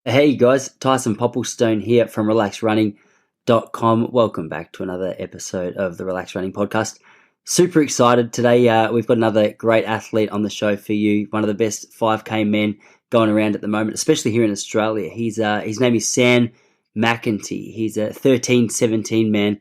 Hey guys, Tyson Popplestone here from relaxrunning.com. Welcome back to another episode of the Relax Running Podcast. Super excited today. We've got another great athlete on the show for you. One of the best 5K men going around at the moment, especially here in Australia. His name is Sam McEntee. He's a 13-17 man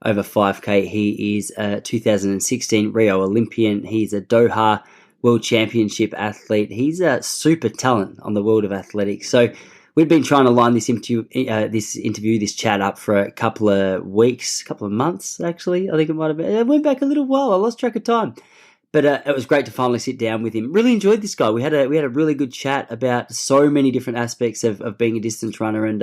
over 5K. He is a 2016 Rio Olympian. He's a Doha World Championship athlete. He's a super talent on the world of athletics. So we've been trying to line this chat up for a couple of weeks, couple of months, actually. I think it might have been. It went back a little while. I lost track of time. But it was great to finally sit down with him. Really enjoyed this guy. We had a really good chat about so many different aspects of being a distance runner. And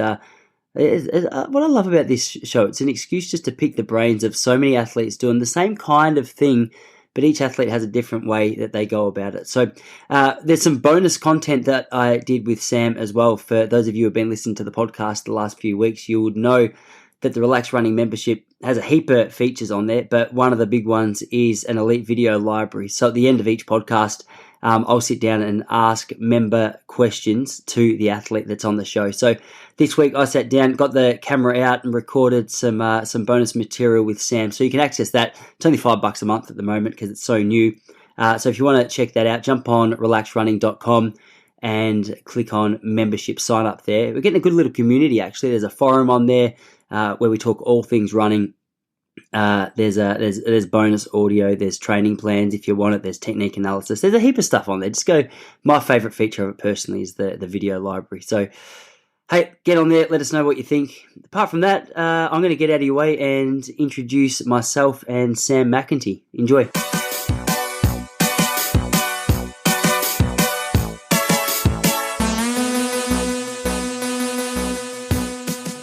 what I love about this show, it's an excuse just to pick the brains of so many athletes doing the same kind of thing, but each athlete has a different way that they go about it. So there's some bonus content that I did with Sam as well. For those of you who have been listening to the podcast the last few weeks, you would know that the Relax Running membership has a heap of features on there, but one of the big ones is an elite video library. So at the end of each podcast, I'll sit down and ask member questions to the athlete that's on the show. So this week I sat down, got the camera out and recorded some bonus material with Sam. So you can access that. It's only $5 a month at the moment because it's so new. So if you want to check that out, jump on relaxrunning.com and click on membership, sign up there. We're getting a good little community actually. There's a forum on there where we talk all things running. There's bonus audio, there's training plans if you want it, there's technique analysis, there's a heap of stuff on there. Just go, my favorite feature of it personally is the video library. So hey, get on there, let us know what you think. Apart from that, I'm going to get out of your way and introduce myself and Sam McEntee. Enjoy.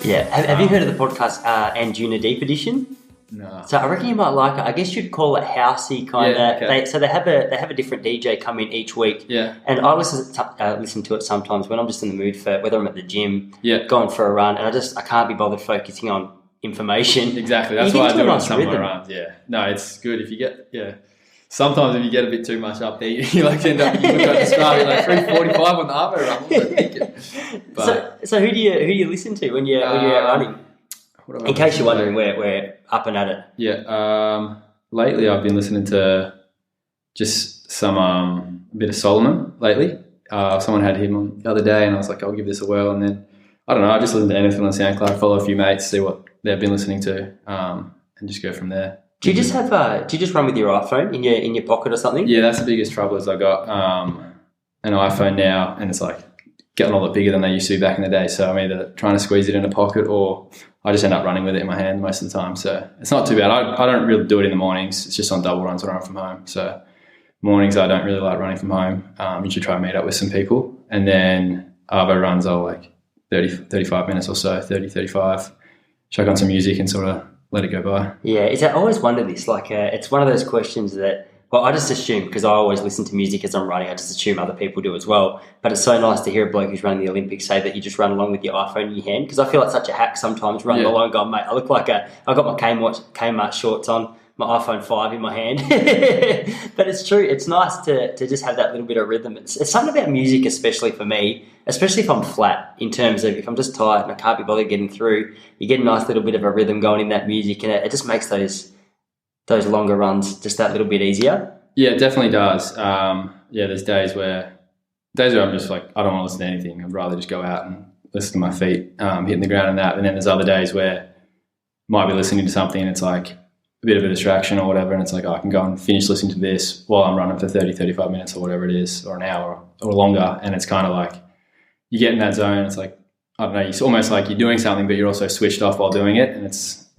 Yeah, have you heard of the podcast Anjuna Deep Edition? No. So I reckon you might like it. I guess you'd call it housey kind of. Yeah, okay. They have a different DJ come in each week. Yeah. And I listen to it sometimes when I'm just in the mood for whether I'm at the gym, Yeah. going for a run, and I can't be bothered focusing on information. Exactly. That's You why I get do into a it nice some of my rhythm. runs. Yeah. No, it's good if you get Sometimes if you get a bit too much up there, you like end up you look at the start, you're like 3:45 on the Arvo run. What was I thinking? But So who do you listen to when you're out running? what have I In case listened you're wondering, to? we're up and at it. Yeah. Lately I've been listening to just some a bit of Solomon lately. Someone had him on the other day, and I was like, I'll give this a whirl. And then I don't know, I just listen to anything on SoundCloud, follow a few mates, see what they've been listening to, and just go from there. Do you just run with your iPhone in your pocket or something? Yeah, that's the biggest trouble is I got an iPhone now, and it's like getting a lot bigger than they used to be back in the day. So I'm either trying to squeeze it in a pocket, or I just end up running with it in my hand most of the time. So it's not too bad. I don't really do it in the mornings. It's just on double runs when I run from home. So mornings I don't really like running from home. Usually try and meet up with some people. And then Arvo runs I'll like 35 minutes or so, 35, chuck on some music and sort of let it go by. Yeah, I always wonder this. Like, it's one of those questions that, well, I just assume, because I always listen to music as I'm running, I just assume other people do as well. But it's so nice to hear a bloke who's running the Olympics say that you just run along with your iPhone in your hand, because I feel like such a hack sometimes running along going, mate, I look like I got my Kmart shorts on, my iPhone 5 in my hand. But it's true. It's nice to just have that little bit of rhythm. It's something about music, especially for me, especially if I'm flat, in terms of if I'm just tired and I can't be bothered getting through, you get a nice little bit of a rhythm going in that music, and it just makes those longer runs just that little bit easier. Yeah, it definitely does. There's days where I'm just like, I don't want to listen to anything. I'd rather just go out and listen to my feet hitting the ground and that. And then there's other days where I might be listening to something and it's like a bit of a distraction or whatever, and it's like, I can go and finish listening to this while I'm running for 30, 35 minutes or whatever it is, or an hour or longer. And it's kind of like you get in that zone. It's like, I don't know, it's almost like you're doing something, but you're also switched off while doing it. And it's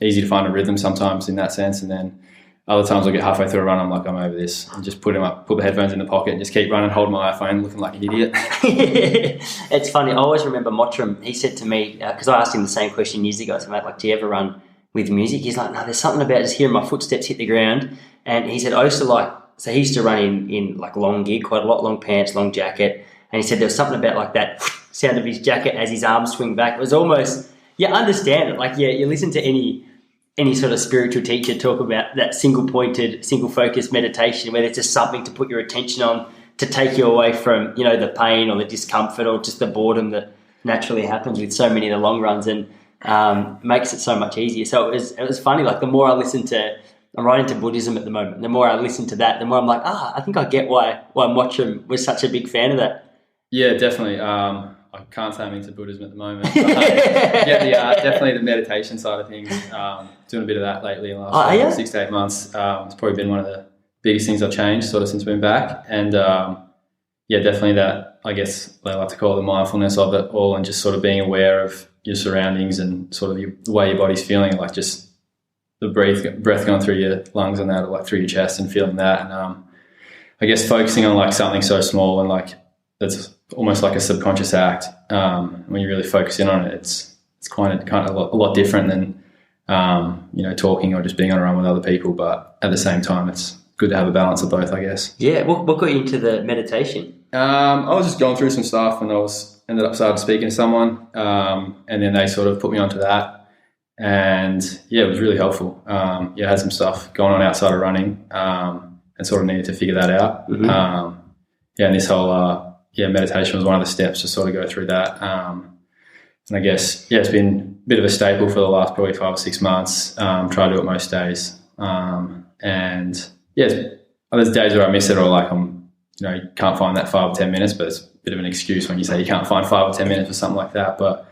easy to find a rhythm sometimes in that sense. And then other times I'll get halfway through a run, I'm like, I'm over this, and just put the headphones in the pocket and just keep running, hold my iPhone, looking like an idiot. It's funny. I always remember Mottram, he said to me, because I asked him the same question years ago, so mate, like, do you ever run with music? He's like, no, there's something about just hearing my footsteps hit the ground. And he said, I used to like, so he used to run in like long gear, quite a lot, long pants, long jacket. And he said there was something about like that sound of his jacket as his arms swing back. It was almost, you understand it. Like, you listen to any sort of spiritual teacher talk about that single-pointed, single-focused meditation where there's just something to put your attention on to take you away from, the pain or the discomfort or just the boredom that naturally happens with so many of the long runs, and makes it so much easier. So it was funny. Like the more I I'm right into Buddhism at the moment. The more I listen to that, the more I'm like, I think I get why Mottram was such a big fan of that. Yeah, definitely. I can't say I'm into Buddhism at the moment. Definitely the meditation side of things. Doing a bit of that lately in the last 6 to 8 months. It's probably been one of the biggest things I've changed sort of since we've been back. And definitely that, I guess they like to call it the mindfulness of it all, and just sort of being aware of your surroundings and sort of the way your body's feeling, like just the breath going through your lungs and that, or like through your chest and feeling that. And I guess focusing on like something so small and like that's almost like a subconscious act. When you really focus in on it, it's kind of a lot different than talking or just being on a run with other people. But at the same time, it's good to have a balance of both, I guess. Yeah. What got you into the meditation? I was just going through some stuff, and ended up started speaking to someone, and then they sort of put me onto that. And it was really helpful. I had some stuff going on outside of running, and sort of needed to figure that out. Mm-hmm. And this whole meditation was one of the steps to sort of go through that. And I guess it's been a bit of a staple for the last probably 5 or 6 months. Try to do it most days. There's days where I miss it, or like you can't find that 5 or 10 minutes, but it's a bit of an excuse when you say you can't find 5 or 10 minutes or something like that. But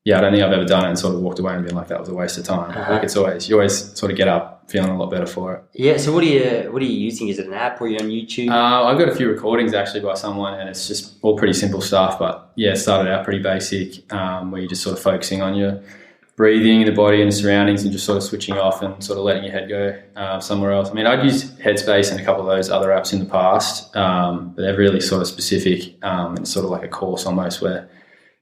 I don't think I've ever done it and sort of walked away and been like, that was a waste of time. Uh-huh. Like you always sort of get up feeling a lot better for it. Yeah. So what are you using? Is it an app, or are you on YouTube? I've got a few recordings actually by someone, and it's just all pretty simple stuff. But it started out pretty basic, where you're just sort of focusing on your breathing, the body and the surroundings, and just sort of switching off and sort of letting your head go somewhere else. I mean, I've used Headspace and a couple of those other apps in the past, but they're really sort of specific. It's sort of like a course almost, where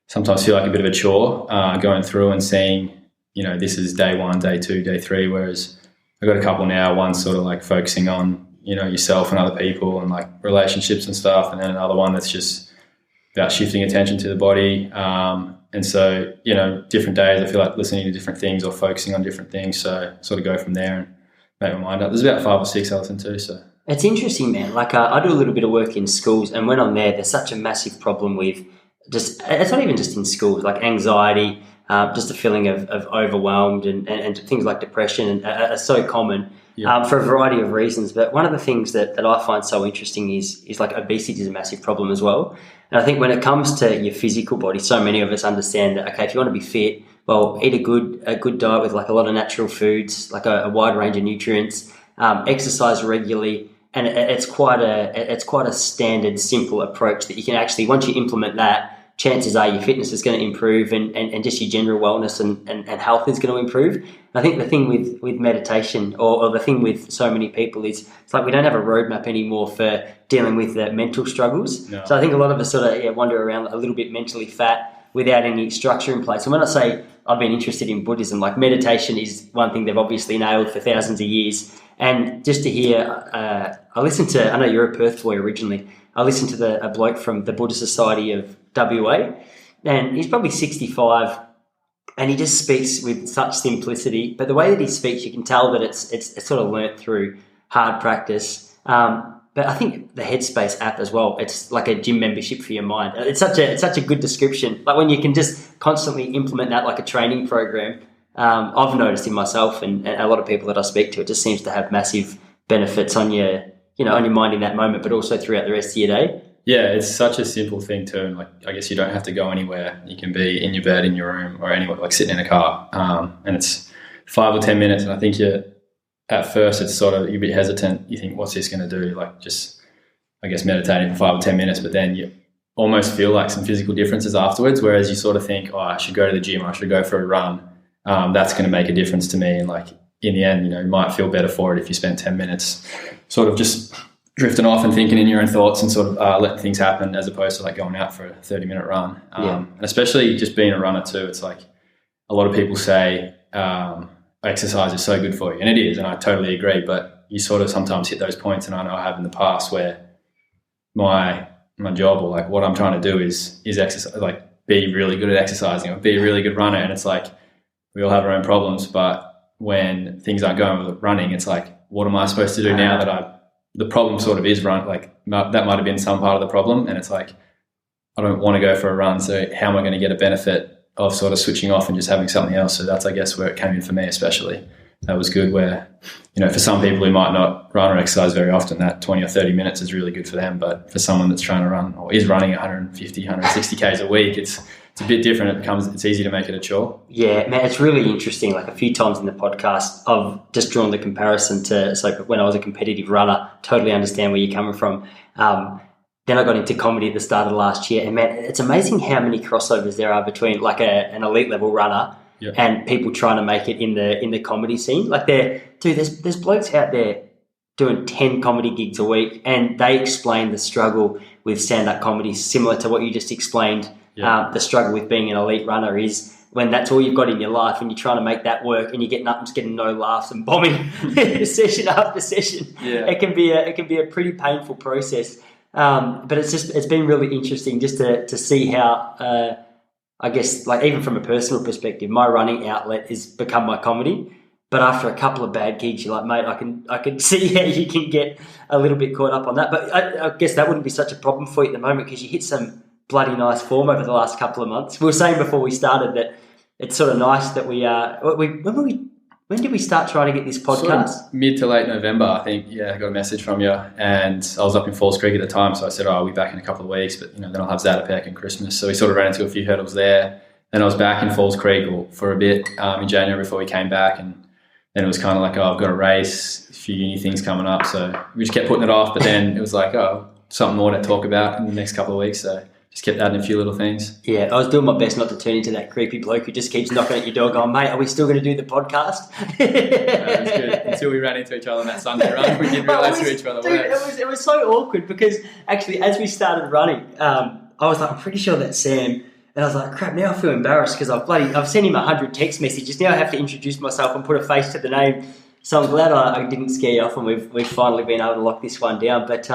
sometimes feel like a bit of a chore going through and seeing, this is day 1, day 2, day 3, whereas I've got a couple now, one sort of like focusing on, yourself and other people and like relationships and stuff, and then another one that's just about shifting attention to the body. And so, different days I feel like listening to different things or focusing on different things, so sort of go from there and make my mind up. There's about 5 or 6 I listen to, so. It's interesting, man. Like I do a little bit of work in schools, and when I'm there's such a massive problem with it's not even just in schools, like anxiety, just a feeling of overwhelmed, and things like depression are so common for a variety of reasons. But one of the things that I find so interesting is like obesity is a massive problem as well. And I think when it comes to your physical body, so many of us understand that, okay, if you want to be fit, well, eat a good diet with like a lot of natural foods, like a wide range of nutrients, exercise regularly. And it's quite a standard, simple approach that you can actually, once you implement that, chances are your fitness is going to improve, and just your general wellness and health is going to improve. And I think the thing with meditation, or the thing with so many people, is it's like we don't have a roadmap anymore for dealing with the mental struggles. No. So I think a lot of us sort of wander around a little bit mentally fat without any structure in place. And when I say I've been interested in Buddhism, like meditation is one thing they've obviously nailed for thousands of years. And just to hear, I know you're a Perth boy originally. I listened to a bloke from the Buddhist Society of WA, and he's probably 65, and he just speaks with such simplicity. But the way that he speaks, you can tell that it's sort of learnt through hard practice. But I think the Headspace app as well, it's like a gym membership for your mind. It's such a good description. Like when you can just constantly implement that like a training program. I've noticed in myself and a lot of people that I speak to, it just seems to have massive benefits on your mind in that moment, but also throughout the rest of your day. Yeah, it's such a simple thing too. And like, I guess you don't have to go anywhere. You can be in your bed, in your room, or anywhere, like sitting in a car. And it's 5 or 10 minutes. And I think at first it's sort of, you're a bit hesitant. You think, what's this going to do? Like just, I guess, meditating for 5 or 10 minutes, but then you almost feel like some physical differences afterwards. Whereas you sort of think, I should go to the gym, or I should go for a run. That's going to make a difference to me. And like in the end, you might feel better for it if you spend 10 minutes sort of just drifting off and thinking in your own thoughts and sort of letting things happen, as opposed to like going out for a 30-minute run. And especially just being a runner too, it's like a lot of people say exercise is so good for you, and it is, and I totally agree. But you sort of sometimes hit those points, and I know I have in the past, where my job, or like what I'm trying to do is exercise, like be really good at exercising, or be a really good runner. And it's like we all have our own problems, but when things aren't going with running, it's like, what am I supposed to do now that I the problem sort of is run. Like that might have been some part of the problem, and it's like I don't want to go for a run. So how am I going to get a benefit of sort of switching off and just having something else? So that's, I guess, where it came in for me, especially. That was good where, for some people who might not run or exercise very often, that 20 or 30 minutes is really good for them. But for someone that's trying to run or is running 150, 160 Ks a week, it's a bit different. It's easy to make it a chore. Yeah, man, it's really interesting. Like a few times in the podcast, I've just drawn the comparison to, so when I was a competitive runner, totally understand where you're coming from. Then I got into comedy at the start of last year, and man, it's amazing how many crossovers there are between like an elite level runner and people trying to make it in the comedy scene. Like there's blokes out there doing 10 comedy gigs a week, and they explain the struggle with stand-up comedy similar to what you just explained. The struggle with being an elite runner is when that's all you've got in your life and you're trying to make that work and you're getting up and just getting no laughs and bombing session after session. It can be a pretty painful process. But it's been really interesting just to see how I guess, like, even from a personal perspective, my running outlet has become my comedy. But after a couple of bad gigs, you're like, mate, I can see how you can get a little bit caught up on that. But I guess that wouldn't be such a problem for you at the moment because you hit some bloody nice form over the last couple of months. We were saying before we started that it's sort of nice that when did we start trying to get this podcast? Sort of mid to late November, I think. Yeah, I got a message from you, and I was up in Falls Creek at the time, so I said, I'll be back in a couple of weeks, but then I'll have Zatopek and Christmas. So we sort of ran into a few hurdles there. Then I was back in Falls Creek for a bit in January before we came back, and then it was kind of like, I've got a race, a few uni things coming up, so we just kept putting it off. But then it was like, something more to talk about in the next couple of weeks, so just kept adding a few little things. Yeah, I was doing my best not to turn into that creepy bloke who just keeps knocking at your door going, mate, are we still going to do the podcast? That was good. Until we ran into each other on that Sunday run, we didn't realise who each other were. It was so awkward because actually as we started running, I was like, I'm pretty sure that's Sam. And I was like, crap, now I feel embarrassed because I've sent him 100 text messages. Now I have to introduce myself and put a face to the name. So I'm glad I didn't scare you off and we've finally been able to lock this one down. But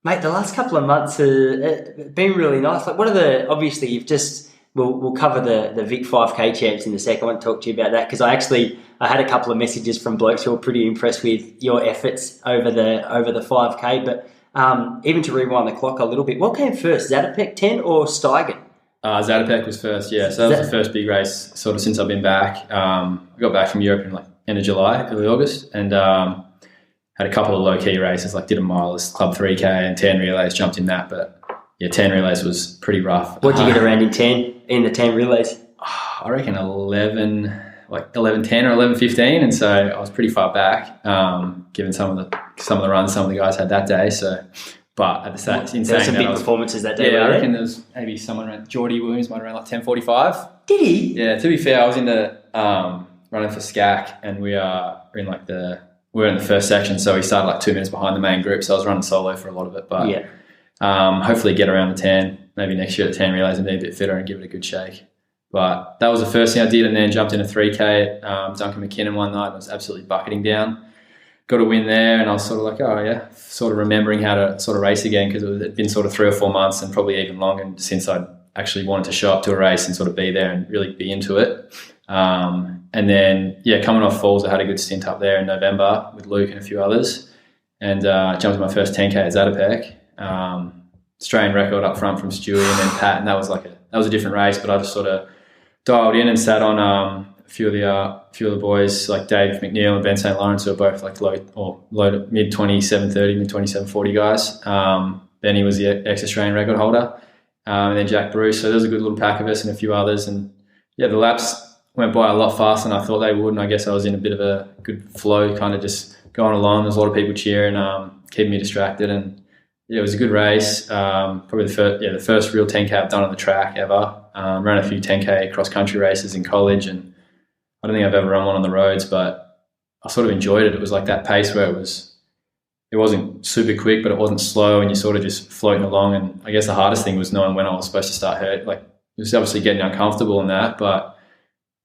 mate, the last couple of months have been really nice. Like, obviously you've just, we'll cover the Vic 5K champs in a sec. I want to talk to you about that because I had a couple of messages from blokes who were pretty impressed with your efforts over the 5K. But even to rewind the clock a little bit, what came first, Zatopek 10 or Steigen? Zatopek was first, yeah. So that was the first big race sort of since I've been back. I got back from Europe in like end of July, early August, and had a couple of low-key races, like did a milers, Club 3K and 10 relays, jumped in that. But yeah, 10 relays was pretty rough. What did you get around in the 10 relays? I reckon 11:10 or 11:15, and so I was pretty far back, given some of the runs some of the guys had that day. So, but at the same time, there were some big performances that day. Yeah, I reckon there was maybe someone around Geordie Williams might have ran like 10:45. Did he? Yeah. To be fair, I was in the running for SCAC, and we were in the first section, so we started like 2 minutes behind the main group. So I was running solo for a lot of it, but hopefully get around the 10. Maybe next year at 10 relays and be a bit fitter and give it a good shake. But that was the first thing I did, and then jumped in a 3K at Duncan McKinnon one night. I was absolutely bucketing down. Got a win there, and I was sort of like, sort of remembering how to sort of race again because it had been sort of 3 or 4 months and probably even longer since I'd actually wanted to show up to a race and sort of be there and really be into it. And then, coming off Falls, I had a good stint up there in November with Luke and a few others, and jumped my first 10K at Zatopek. Australian record up front from Stewie and then Pat, and that was a different race, but I just sort of dialed in and sat on a few of the boys like Dave McNeil and Ben St. Lawrence, who are both like low to mid 27:30, mid 27:40 guys. Benny was the ex-Australian record holder, and then Jack Bruce. So there was a good little pack of us and a few others, and the laps went by a lot faster than I thought they would, and I guess I was in a bit of a good flow, kind of just going along. There's a lot of people cheering, keeping me distracted, and it was a good race. Probably the first real 10K I've done on the track ever. Ran a few 10K cross-country races in college, and I don't think I've ever run one on the roads, but I sort of enjoyed it. It was like that pace where it wasn't super quick, but it wasn't slow, and you're sort of just floating along. And I guess the hardest thing was knowing when I was supposed to start hurt. Like, it was obviously getting uncomfortable in that, but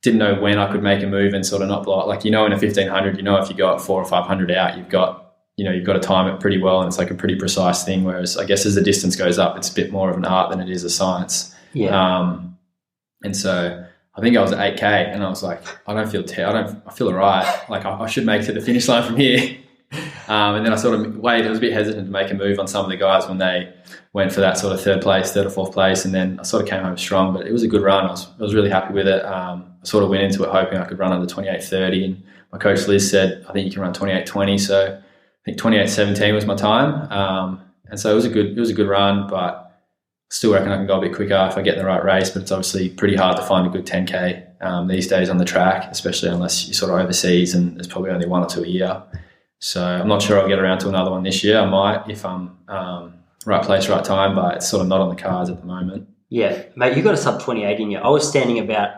didn't know when I could make a move and sort of not blow it. Like, in a 1500, if you got 400 or 500 out, you've got to time it pretty well, and it's like a pretty precise thing. Whereas I guess as the distance goes up, it's a bit more of an art than it is a science. Yeah. And so I think I was at 8K, and I was like, I feel all right. Like, I should make it to the finish line from here. And then I sort of I was a bit hesitant to make a move on some of the guys when they went for that sort of third or fourth place, and then I sort of came home strong. But it was a good run. I was really happy with it. I sort of went into it hoping I could run under 28:30, and my coach Liz said, I think you can run 28:20. So I think 28:17 was my time. And so it was a good run, but still reckon I can go a bit quicker if I get in the right race. But it's obviously pretty hard to find a good 10K these days on the track, especially unless you're sort of overseas, and there's probably only 1 or 2 a year. So I'm not sure I'll get around to another one this year. I might if I'm right place, right time, but it's sort of not on the cards at the moment. Yeah, mate, you got a sub 28 in you. I was standing about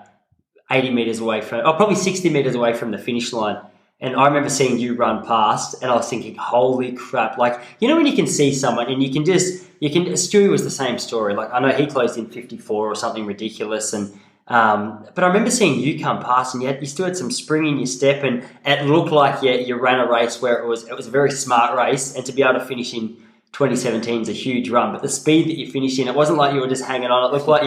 80 metres away probably 60 metres away from the finish line. And I remember seeing you run past, and I was thinking, holy crap. Like, you know when you can see someone and Stewie was the same story. Like, I know he closed in 54 or something ridiculous. And but I remember seeing you come past, and you still had some spring in your step, and it looked like you ran a race where it was a very smart race, and to be able to finish in 2017 is a huge run. But the speed that you finished in, it wasn't like you were just hanging on. It looked like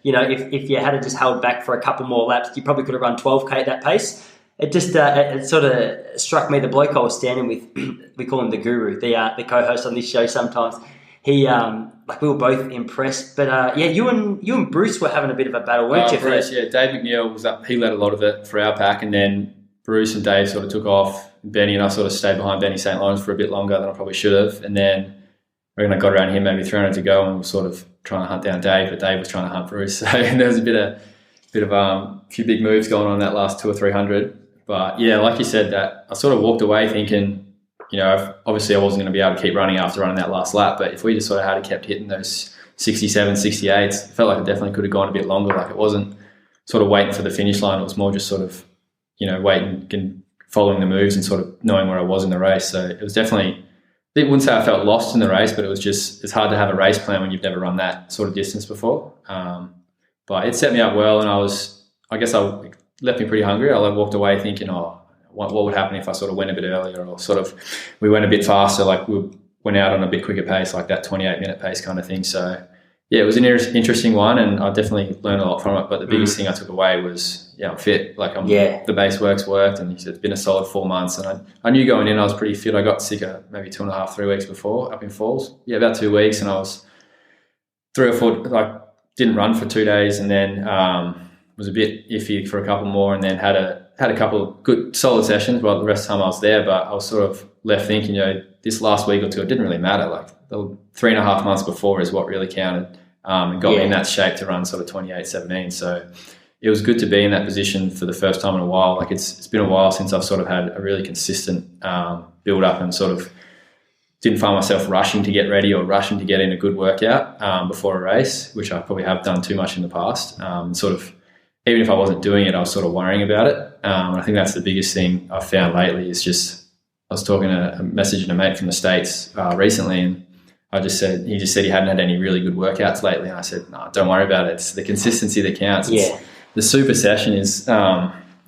if you had just held back for a couple more laps, you probably could have run 12K at that pace. It just it sort of struck me. The bloke I was standing with, we call him the Guru, the co-host on this show. Sometimes we were both impressed. But you and Bruce were having a bit of a battle, weren't you? Bruce, Dave McNeil was up. He led a lot of it for our pack, and then Bruce and Dave sort of took off. Benny and I sort of stayed behind Benny St. Lawrence for a bit longer than I probably should have, and then I got around him maybe 300 to go, and we were sort of trying to hunt down Dave, but Dave was trying to hunt Bruce. So there was a few big moves going on that last 200 or 300. But yeah, like you said, that I sort of walked away thinking, obviously I wasn't going to be able to keep running after running that last lap, but if we just sort of had kept hitting those 67, 68s, it felt like it definitely could have gone a bit longer. Like it wasn't sort of waiting for the finish line. It was more just sort of, waiting and following the moves and sort of knowing where I was in the race. So it was definitely, I wouldn't say I felt lost in the race, but it's hard to have a race plan when you've never run that sort of distance before. But it set me up well, and I left me pretty hungry. I walked away thinking, what would happen if I sort of went a bit earlier, or sort of we went a bit faster, like we went out on a bit quicker pace, like that 28-minute pace kind of thing. So yeah, it was an interesting one, and I definitely learned a lot from it. But the biggest thing I took away was, I'm fit. Like the base worked, and it's been a solid 4 months. And I knew going in I was pretty fit. I got sick maybe 2.5, 3 weeks before up in Falls. Yeah, about 2 weeks, and I was 3 or 4, didn't run for 2 days, and then was a bit iffy for a couple more, and then had a couple of good solid sessions while the rest of the time I was there. But I was sort of left thinking, this last week or two, it didn't really matter. Like the 3.5 months before is what really counted, and got me in that shape to run sort of 28:17. So it was good to be in that position for the first time in a while. Like it's been a while since I've sort of had a really consistent build up, and sort of didn't find myself rushing to get ready or rushing to get in a good workout before a race, which I probably have done too much in the past. Sort of, even if I wasn't doing it, I was sort of worrying about it. And I think that's the biggest thing I've found lately is just, I was talking to a message to a mate from the States recently, and he just said he hadn't had any really good workouts lately. And I said, no, don't worry about it. It's the consistency that counts. The super session is,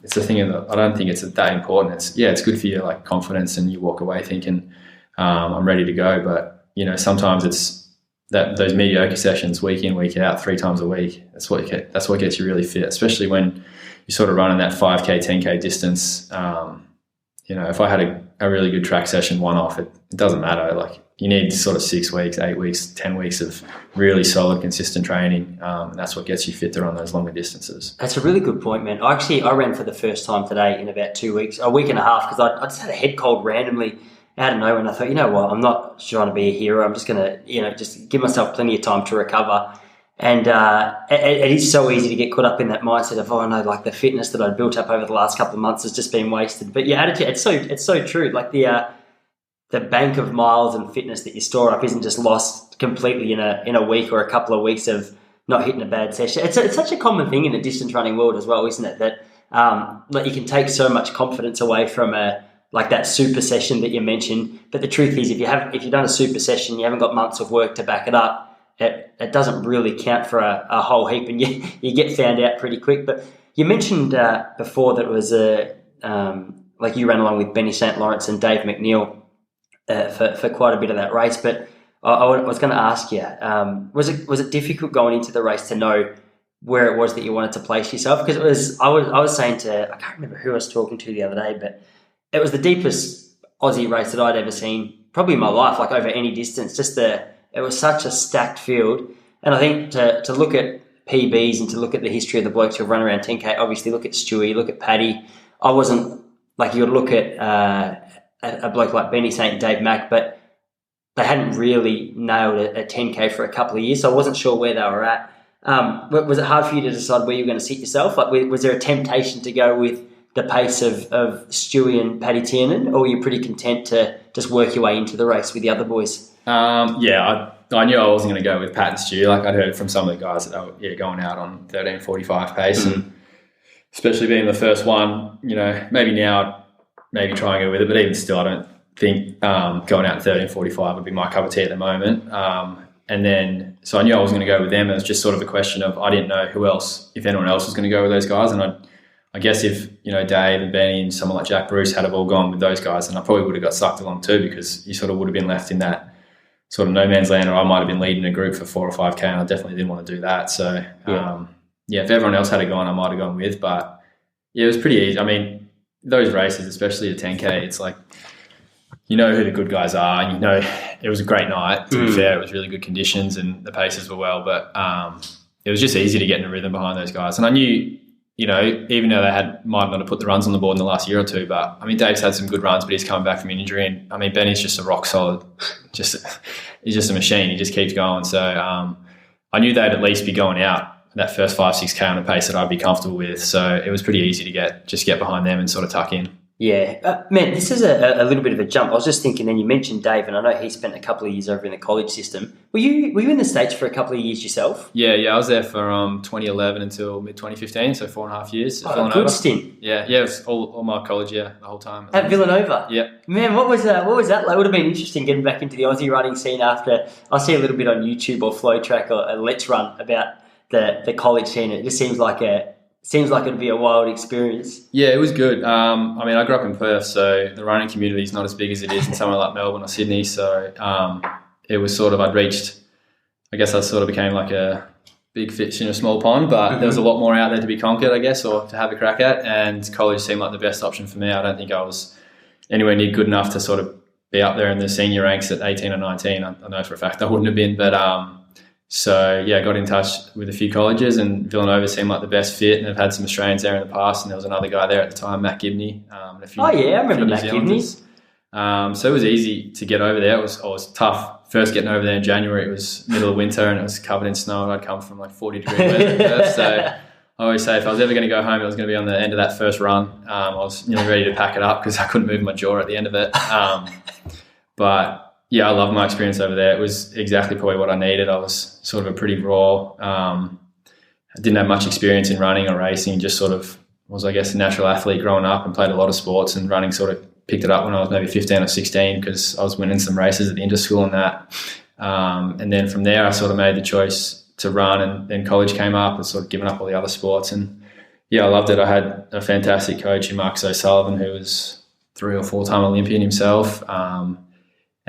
it's the thing that I don't think it's that important. It's good for your confidence, and you walk away thinking, I'm ready to go. But, sometimes it's those mediocre sessions week in, week out, 3 times a week. That's what gets you really fit, especially when you're sort of running that 5K, 10K distance. If I had a really good track session one-off, it doesn't matter. Like you need sort of 6 weeks, 8 weeks, 10 weeks of really solid, consistent training. And that's what gets you fit to run those longer distances. That's a really good point, man. I ran for the first time today in about 2 weeks, a week and a half, because I just had a head cold randomly out of nowhere, and I thought, I'm not trying to be a hero. I'm just going to, just give myself plenty of time to recover. And it is so easy to get caught up in that mindset of, the fitness that I'd built up over the last couple of months has just been wasted. But your attitude, it's so true. Like the bank of miles and fitness that you store up isn't just lost completely in a week or a couple of weeks of not hitting a bad session. It's such a common thing in the distance running world as well, isn't it? That you can take so much confidence away from that super session that you mentioned. But the truth is, if you've done a super session, you haven't got months of work to back it up, it doesn't really count for a whole heap, and you get found out pretty quick. But you mentioned before that it was you ran along with Benny St. Lawrence and Dave McNeil for quite a bit of that race. But I was going to ask you, was it difficult going into the race to know where it was that you wanted to place yourself? Because I was saying I can't remember who I was talking to the other day, but it was the deepest Aussie race that I'd ever seen, probably in my life, like over any distance. It was such a stacked field. And I think to look at PBs and to look at the history of the blokes who've run around 10K, obviously look at Stewie, look at Paddy. I wasn't, like, you got to look at a bloke like Benny Saint and Dave Mack, but they hadn't really nailed a 10K for a couple of years, so I wasn't sure where they were at. But was it hard for you to decide where you were going to sit yourself? Like, was there a temptation to go with the pace of Stewie and Paddy Tiernan, or were you pretty content to just work your way into the race with the other boys? I knew I wasn't going to go with Pat and Stu. Like, I'd heard from some of the guys that they were going out on 13:45 pace, and especially being the first one, maybe now, maybe try and go with it, but even still, I don't think going out 13:45 would be my cup of tea at the moment. And then, so I knew I was going to go with them. It was just sort of a question of, I didn't know who else, if anyone else was going to go with those guys. And I guess if, Dave and Benny and someone like Jack Bruce had have all gone with those guys, then I probably would have got sucked along too, because you sort of would have been left in that sort of no man's land, or I might have been leading a group for 4 or 5K, and I definitely didn't want to do that. So, if everyone else had gone, I might have gone with. But, yeah, it was pretty easy. I mean, those races, especially the 10K, it's like, who the good guys are, and it was a great night, to be fair. It was really good conditions and the paces were well, but it was just easy to get in a rhythm behind those guys. And I knew, even though they might not have put the runs on the board in the last year or two, but I mean, Dave's had some good runs, but he's coming back from an injury, and I mean, Benny's just a rock solid, he's just a machine. He just keeps going. So I knew they'd at least be going out that first 5-6K on a pace that I'd be comfortable with. So it was pretty easy to get behind them and sort of tuck in. Yeah. Man, this is a little bit of a jump. I was just thinking, then you mentioned Dave, and I know he spent a couple of years over in the college system. Were you in the States for a couple of years yourself? Yeah, I was there for 2011 until mid-2015, so 4.5 years at Villanova. Good stint. Yeah, it was all my college, the whole time. At Villanova? Yeah. Man, what was that like? It would have been interesting getting back into the Aussie running scene after. I see a little bit on YouTube or Flow Track or Let's Run about the college scene. It just seems like it'd be a wild experience. Yeah, it was good. I mean, I grew up in Perth, so the running community is not as big as it is in somewhere like Melbourne or Sydney. So it was sort of, I guess I sort of became like a big fish in a small pond, but there was a lot more out there to be conquered, I guess, or to have a crack at. And college seemed like the best option for me. I don't think I was anywhere near good enough to sort of be up there in the senior ranks at 18 or 19. I know for a fact I wouldn't have been, but so, I got in touch with a few colleges, and Villanova seemed like the best fit, and I've had some Australians there in the past, and there was another guy there at the time, Matt Gibney. And I remember Matt Gibney. So it was easy to get over there. It was tough first getting over there in January. It was middle of winter, and it was covered in snow, and I'd come from like 40-degree weather in Perth. So I always say if I was ever going to go home, it was going to be on the end of that first run. I was nearly ready to pack it up because I couldn't move my jaw at the end of it. But yeah, I loved my experience over there. It was exactly probably what I needed. I was sort of a pretty raw. I didn't have much experience in running or racing, just sort of was, I guess, a natural athlete growing up and played a lot of sports, and running sort of picked it up when I was maybe 15 or 16 because I was winning some races at the inter-school and that. And then from there, I sort of made the choice to run, and then college came up and sort of given up all the other sports. And yeah, I loved it. I had a fantastic coach in Marcus O'Sullivan, who was 3 or 4-time Olympian himself.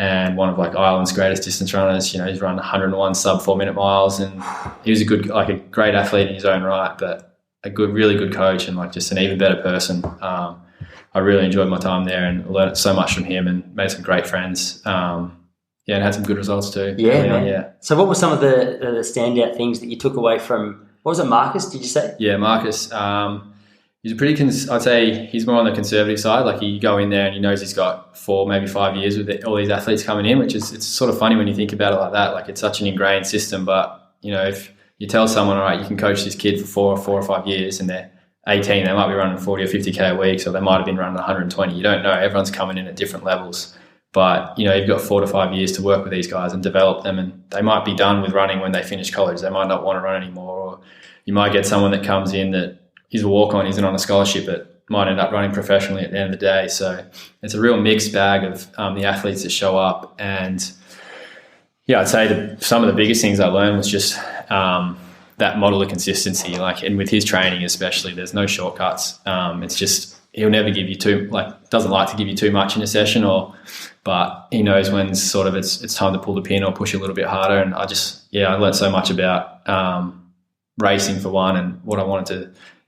And one of like Ireland's greatest distance runners. He's run 101 sub 4-minute miles, and he was a great athlete in his own right, but a really good coach, and like just an even better person. I really enjoyed my time there and learned so much from him and made some great friends. And had some good results too. Yeah, man. So what were some of the standout things that you took away from, what was it, Marcus, did you say? Yeah, Marcus. He's I'd say he's more on the conservative side. Like, you go in there and he knows he's got 4, maybe 5 years with all these athletes coming in, it's sort of funny when you think about it like that. Like, it's such an ingrained system, but if you tell someone, all right, you can coach this kid for 4 or 5 years, and they're 18, they might be running 40 or 50K a week, so they might have been running 120. You don't know. Everyone's coming in at different levels. But, you've got 4 to 5 years to work with these guys and develop them, and they might be done with running when they finish college. They might not want to run anymore, or you might get someone that comes in that he's a walk-on, isn't on a scholarship, but might end up running professionally at the end of the day. So it's a real mixed bag of the athletes that show up. And yeah, I'd say some of the biggest things I learned was just that model of consistency. And with his training especially, there's no shortcuts. It's just, he'll never give you doesn't like to give you too much in a session, but he knows when sort of it's time to pull the pin or push a little bit harder. And I learned so much about racing for one, and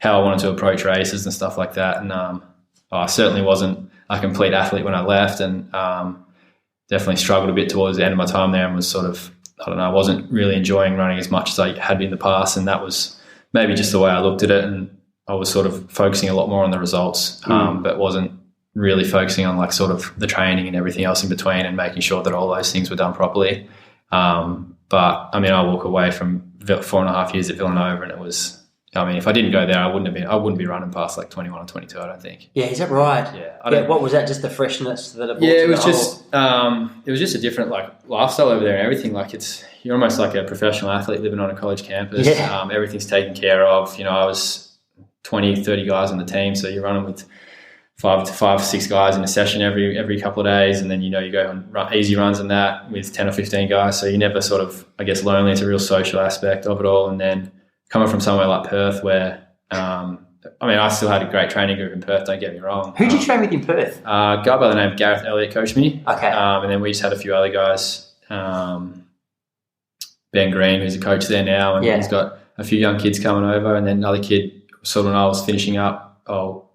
how I wanted to approach races and stuff like that. And I certainly wasn't a complete athlete when I left, and definitely struggled a bit towards the end of my time there, and was sort of, I don't know, I wasn't really enjoying running as much as I had been in the past, and that was maybe just the way I looked at it, and I was sort of focusing a lot more on the results, but wasn't really focusing on like sort of the training and everything else in between, and making sure that all those things were done properly. But I mean, I walk away from 4.5 years at Villanova, and it was, I mean, if I didn't go there, I wouldn't be running past like 21 or 22, I don't think. Yeah, is that right? Yeah. What was that? Just the freshness that it brought? Yeah, it was just a different like lifestyle over there and everything. Like you're almost like a professional athlete living on a college campus. Yeah. Everything's taken care of. You know, I was 20, 30 guys on the team, so you're running with 5 to 6 guys in a session every couple of days, and then you go on easy runs and that with 10 or 15 guys. So you never sort of, I guess, lonely. It's a real social aspect of it all, and then coming from somewhere like Perth where, I mean, I still had a great training group in Perth, don't get me wrong. Who did you train with in Perth? A guy by the name of Gareth Elliott coached me. Okay. And then we just had a few other guys. Ben Green, who's a coach there now, and he's got a few young kids coming over, and then another kid, sort of when I was finishing up,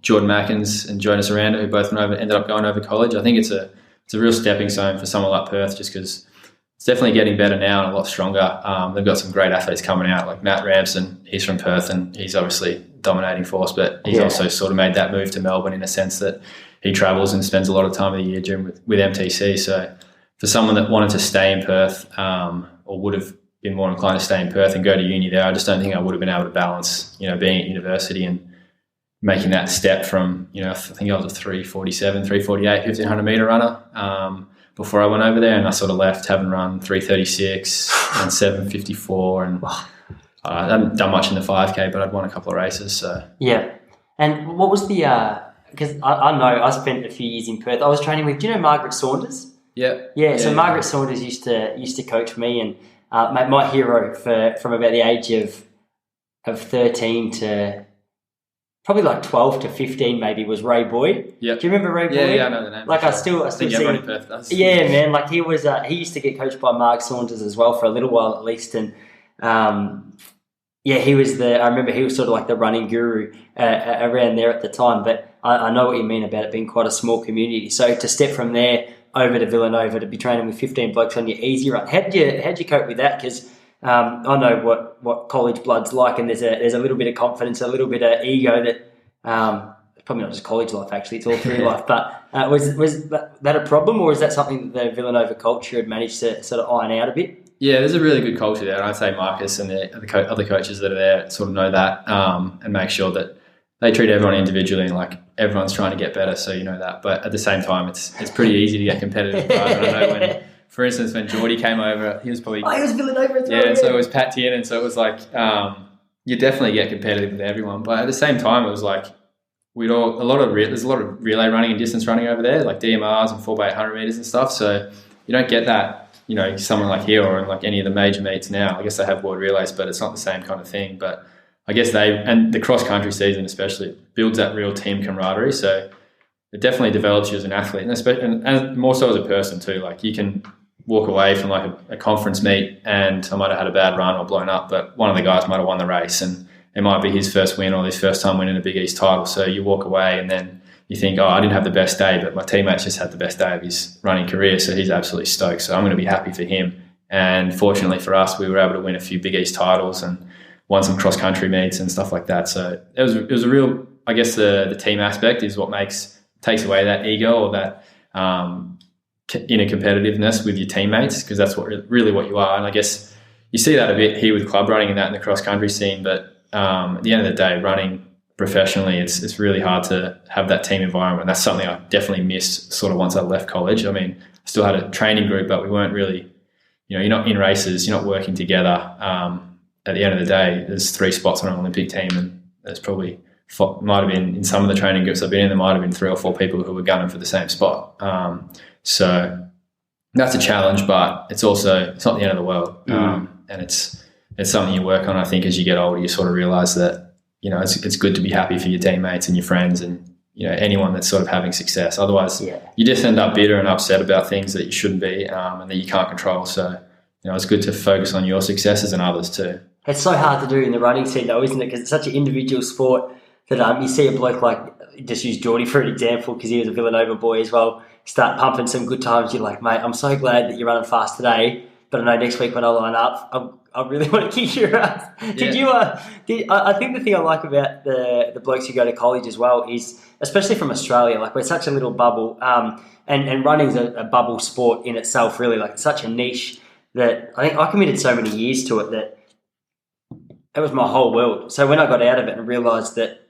Jordan Mackins and Jonas Aranda, who both ended up going over college. I think it's a real stepping stone for someone like Perth, just because it's definitely getting better now and a lot stronger. They've got some great athletes coming out, like Matt Ramson. He's from Perth, and he's obviously dominating force, but he's also sort of made that move to Melbourne in a sense that he travels and spends a lot of time of the year during with MTC. So for someone that wanted to stay in Perth, or would have been more inclined to stay in Perth and go to uni there, I just don't think I would have been able to balance, being at university and making that step from, I think I was a 347, 348, 1500 metre runner before I went over there, and I sort of left having run 336 and 754, and I hadn't done much in the 5K, but I'd won a couple of races. So yeah. And what was the, because I know I spent a few years in Perth. I was training with, do you know Margaret Saunders? Yeah. So Margaret Saunders used to coach me, and my hero from about the age of 13 to probably like 12 to 15 maybe was Ray Boyd. Yeah. Do you remember Ray Boyd? Yeah, I know the name. Like I still think see everyone him. in Perth does. Yeah, man. Like he was, he used to get coached by Mark Saunders as well for a little while at least, and he was I remember he was sort of like the running guru around there at the time. But I know what you mean about it being quite a small community. So to step from there over to Villanova to be training with 15 blokes on your easy run, how'd you cope with that? Because I know what college blood's like, and there's a little bit of confidence, a little bit of ego that probably not just college life, actually, it's all through life. But was that a problem, or is that something that the Villanova culture had managed to sort of iron out a bit? Yeah, there's a really good culture there, and I'd say Marcus and the other coaches that are there sort of know that, and make sure that they treat everyone individually, and like everyone's trying to get better, so you know that. But at the same time, it's pretty easy to get competitive. Right? And I know when, for instance, when Geordie came over, he was probably he was Villanova as well. Yeah, and so it was Pat Tiernan, so it was like you definitely get competitive with everyone, but at the same time, it was like there's a lot of relay running and distance running over there, like DMRs and 4x800 meters and stuff. So you don't get that. Someone like here or in like any of the major meets now, I guess they have world relays, but it's not the same kind of thing. But I guess and the cross-country season especially builds that real team camaraderie. So it definitely develops you as an athlete, and more so as a person too. Like you can walk away from like a conference meet and I might have had a bad run or blown up, but one of the guys might have won the race and it might be his first win or his first time winning a Big East title. So you walk away and then you think, I didn't have the best day, but my teammate's just had the best day of his running career, so he's absolutely stoked. So I'm going to be happy for him. And fortunately for us, we were able to win a few Big East titles and won some cross-country meets and stuff like that. So it was a real, I guess the team aspect is what takes away that ego or that inner competitiveness with your teammates, because that's really what you are. And I guess you see that a bit here with club running and that in the cross-country scene, but at the end of the day, running professionally, it's really hard to have that team environment. That's something I definitely missed sort of once I left college. I mean, I still had a training group, but we weren't really, you're not in races, you're not working together. At the end of the day, there's 3 spots on an Olympic team, and there's probably might have been in some of the training groups I've been in, there might have been 3 or 4 people who were gunning for the same spot. So that's a challenge, but it's not the end of the world. And it's something you work on. I think as you get older, you sort of realize that, it's good to be happy for your teammates and your friends and, anyone that's sort of having success. Otherwise, you just end up bitter and upset about things that you shouldn't be and that you can't control. So, it's good to focus on your successes and others too. It's so hard to do in the running scene though, isn't it? Because it's such an individual sport. that you see a bloke like, just use Geordie for an example because he was a Villanova boy as well, start pumping some good times. You're like, mate, I'm so glad that you're running fast today, but I know next week when I line up, I really want to kick your ass. I think the thing I like about the blokes who go to college as well is, especially from Australia, like we're such a little bubble, and running's a bubble sport in itself, really. Like it's such a niche that I think I committed so many years to it that it was my whole world. So when I got out of it and realised that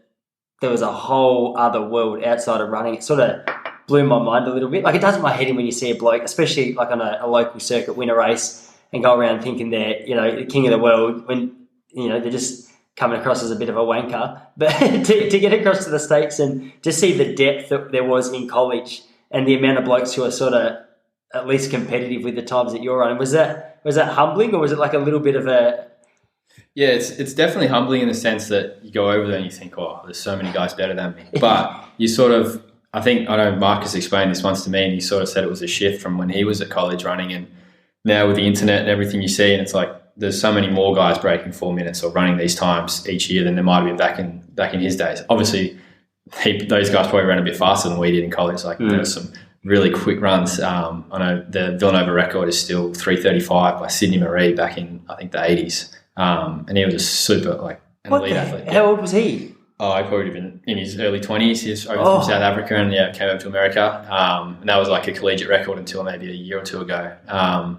there was a whole other world outside of running, it sort of blew my mind a little bit. Like it does my head in when you see a bloke, especially like on a local circuit, win a race and go around thinking they're, the king of the world when, they're just coming across as a bit of a wanker. But to get across to the States and to see the depth that there was in college and the amount of blokes who are sort of at least competitive with the times that you're running, was that humbling, or was it like a little bit of a... Yeah, it's definitely humbling in the sense that you go over there and you think, oh, there's so many guys better than me. But you sort of, I know Marcus explained this once to me, and he sort of said it was a shift from when he was at college running, and now with the internet and everything you see, and it's like there's so many more guys breaking 4 minutes or running these times each year than there might have been back in his days. Obviously, those guys probably ran a bit faster than we did in college. Like there were some really quick runs. I know the Villanova record is still 3:35 by Sidney Marie back in, I think, the 80s. And he was a super, an elite athlete. How old was he? Oh, he probably would have been in his early 20s. He was over from South Africa and came over to America. And that was like a collegiate record until maybe a year or two ago.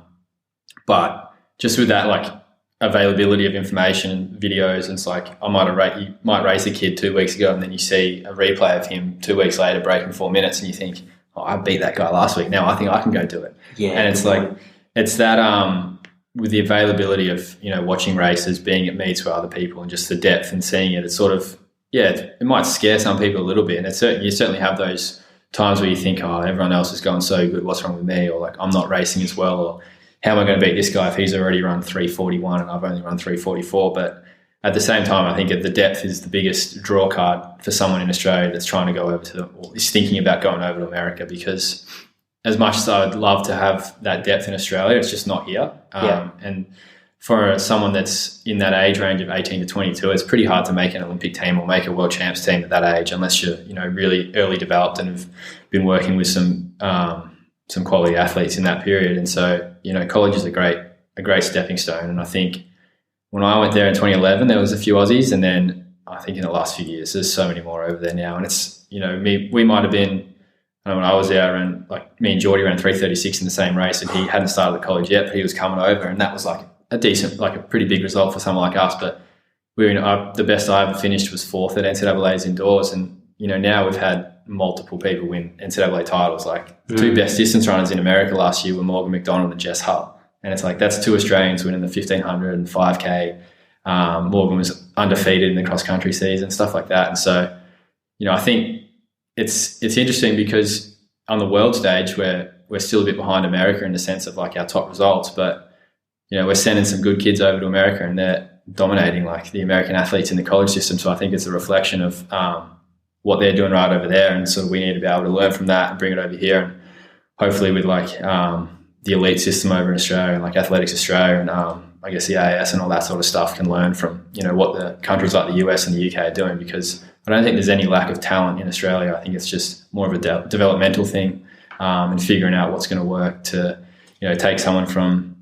But just with that, availability of information and videos, and it's like you might race a kid 2 weeks ago and then you see a replay of him 2 weeks later breaking 4 minutes and you think, oh, I beat that guy last week. Now I think I can go do it. Yeah. And it's it's that... with the availability of, watching races, being at meets with other people and just the depth and seeing it, it's sort of, it might scare some people a little bit. And you certainly have those times where you think, oh, everyone else is going so good, what's wrong with me? Or I'm not racing as well, or how am I going to beat this guy if he's already run 3:41 and I've only run 3:44? But at the same time, I think the depth is the biggest draw card for someone in Australia that's trying to go over or is thinking about going over to America, because as much as I would love to have that depth in Australia, it's just not here. And for someone that's in that age range of 18 to 22, it's pretty hard to make an Olympic team or make a world champs team at that age, unless you're, really early developed and have been working with some quality athletes in that period. And so, college is a great stepping stone. And I think when I went there in 2011, there was a few Aussies, and then I think in the last few years, there's so many more over there now. And it's, we might have been, when I was there, and me and Geordie ran 3:36 in the same race, and he hadn't started the college yet, but he was coming over, and that was a decent, a pretty big result for someone like us. But the best I ever finished was fourth at NCAA's indoors, and now we've had multiple people win NCAA titles. The two best distance runners in America last year were Morgan McDonald and Jess Hull, and it's that's two Australians winning the 1500 and 5K. Morgan was undefeated in the cross country season, stuff like that, and so I think. It's interesting because on the world stage we're still a bit behind America in the sense of our top results, but we're sending some good kids over to America and they're dominating the American athletes in the college system. So I think it's a reflection of what they're doing right over there, and so we need to be able to learn from that and bring it over here, and hopefully with the elite system over in Australia and Athletics Australia and I guess the AAS and all that sort of stuff can learn from what the countries like the US and the UK are doing, because I don't think there's any lack of talent in Australia. I think it's just more of a developmental thing, and figuring out what's going to work to, take someone from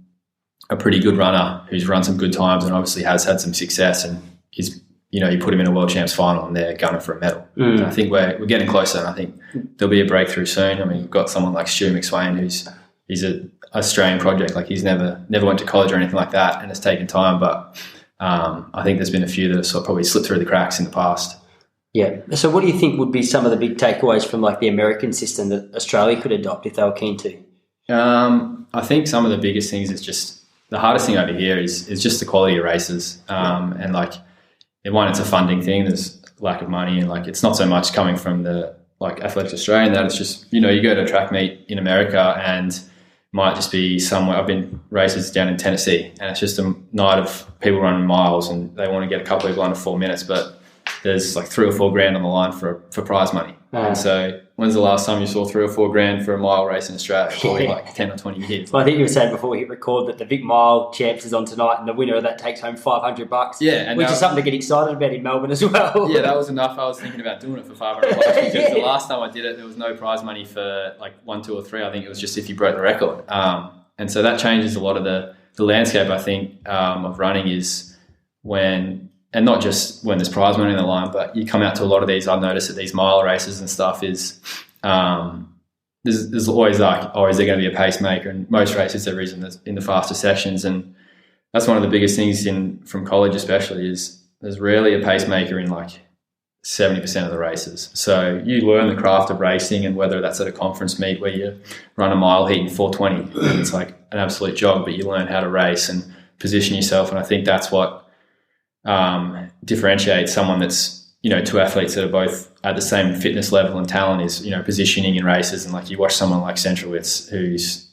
a pretty good runner who's run some good times and obviously has had some success, and is, you put him in a world champs final and they're gunning for a medal. And I think we're getting closer, and I think there'll be a breakthrough soon. I mean, we've got someone like Stu McSwain he's an Australian project. He's never went to college or anything like that, and it's taken time. But I think there's been a few that have probably slipped through the cracks in the past. Yeah. So what do you think would be some of the big takeaways from the American system that Australia could adopt if they were keen to? I think some of the biggest things is just the hardest thing over here is just the quality of races. And one, it's a funding thing. There's lack of money, and it's not so much coming from the Athletics Australia, and that it's just, you go to a track meet in America and might just be somewhere. I've been races down in Tennessee, and it's just a night of people running miles and they want to get a couple of people under 4 minutes, but there's $3 or $4 grand on the line for prize money. And so when's the last time you saw 3 or 4 grand for a mile race in Australia? Probably like 10 or 20 years. Well, I think you were saying before we hit record that the Vic Mile Champs is on tonight, and the winner of that takes home $500. Yeah, which is something to get excited about in Melbourne as well. Yeah, that was enough. I was thinking about doing it for $500 because the last time I did it, there was no prize money for like 1, 2, or 3. I think it was just if you broke the record. And so that changes a lot of the landscape, I think, of running is when, and not just when there's prize money in the line, but you come out to a lot of these, I've noticed at these mile races and stuff is there's always like, oh, is there going to be a pacemaker? And most races there is in the faster sections. And that's one of the biggest things from college especially is there's rarely a pacemaker in like 70% of the races. So you learn the craft of racing, and whether that's at a conference meet where you run a mile heat in 4:20 and it's like an absolute jog, but you learn how to race and position yourself. And I think that's what differentiates someone that's, you know, 2 athletes that are both at the same fitness level and talent is, you know, positioning in races. And like you watch someone like Centrowitz who's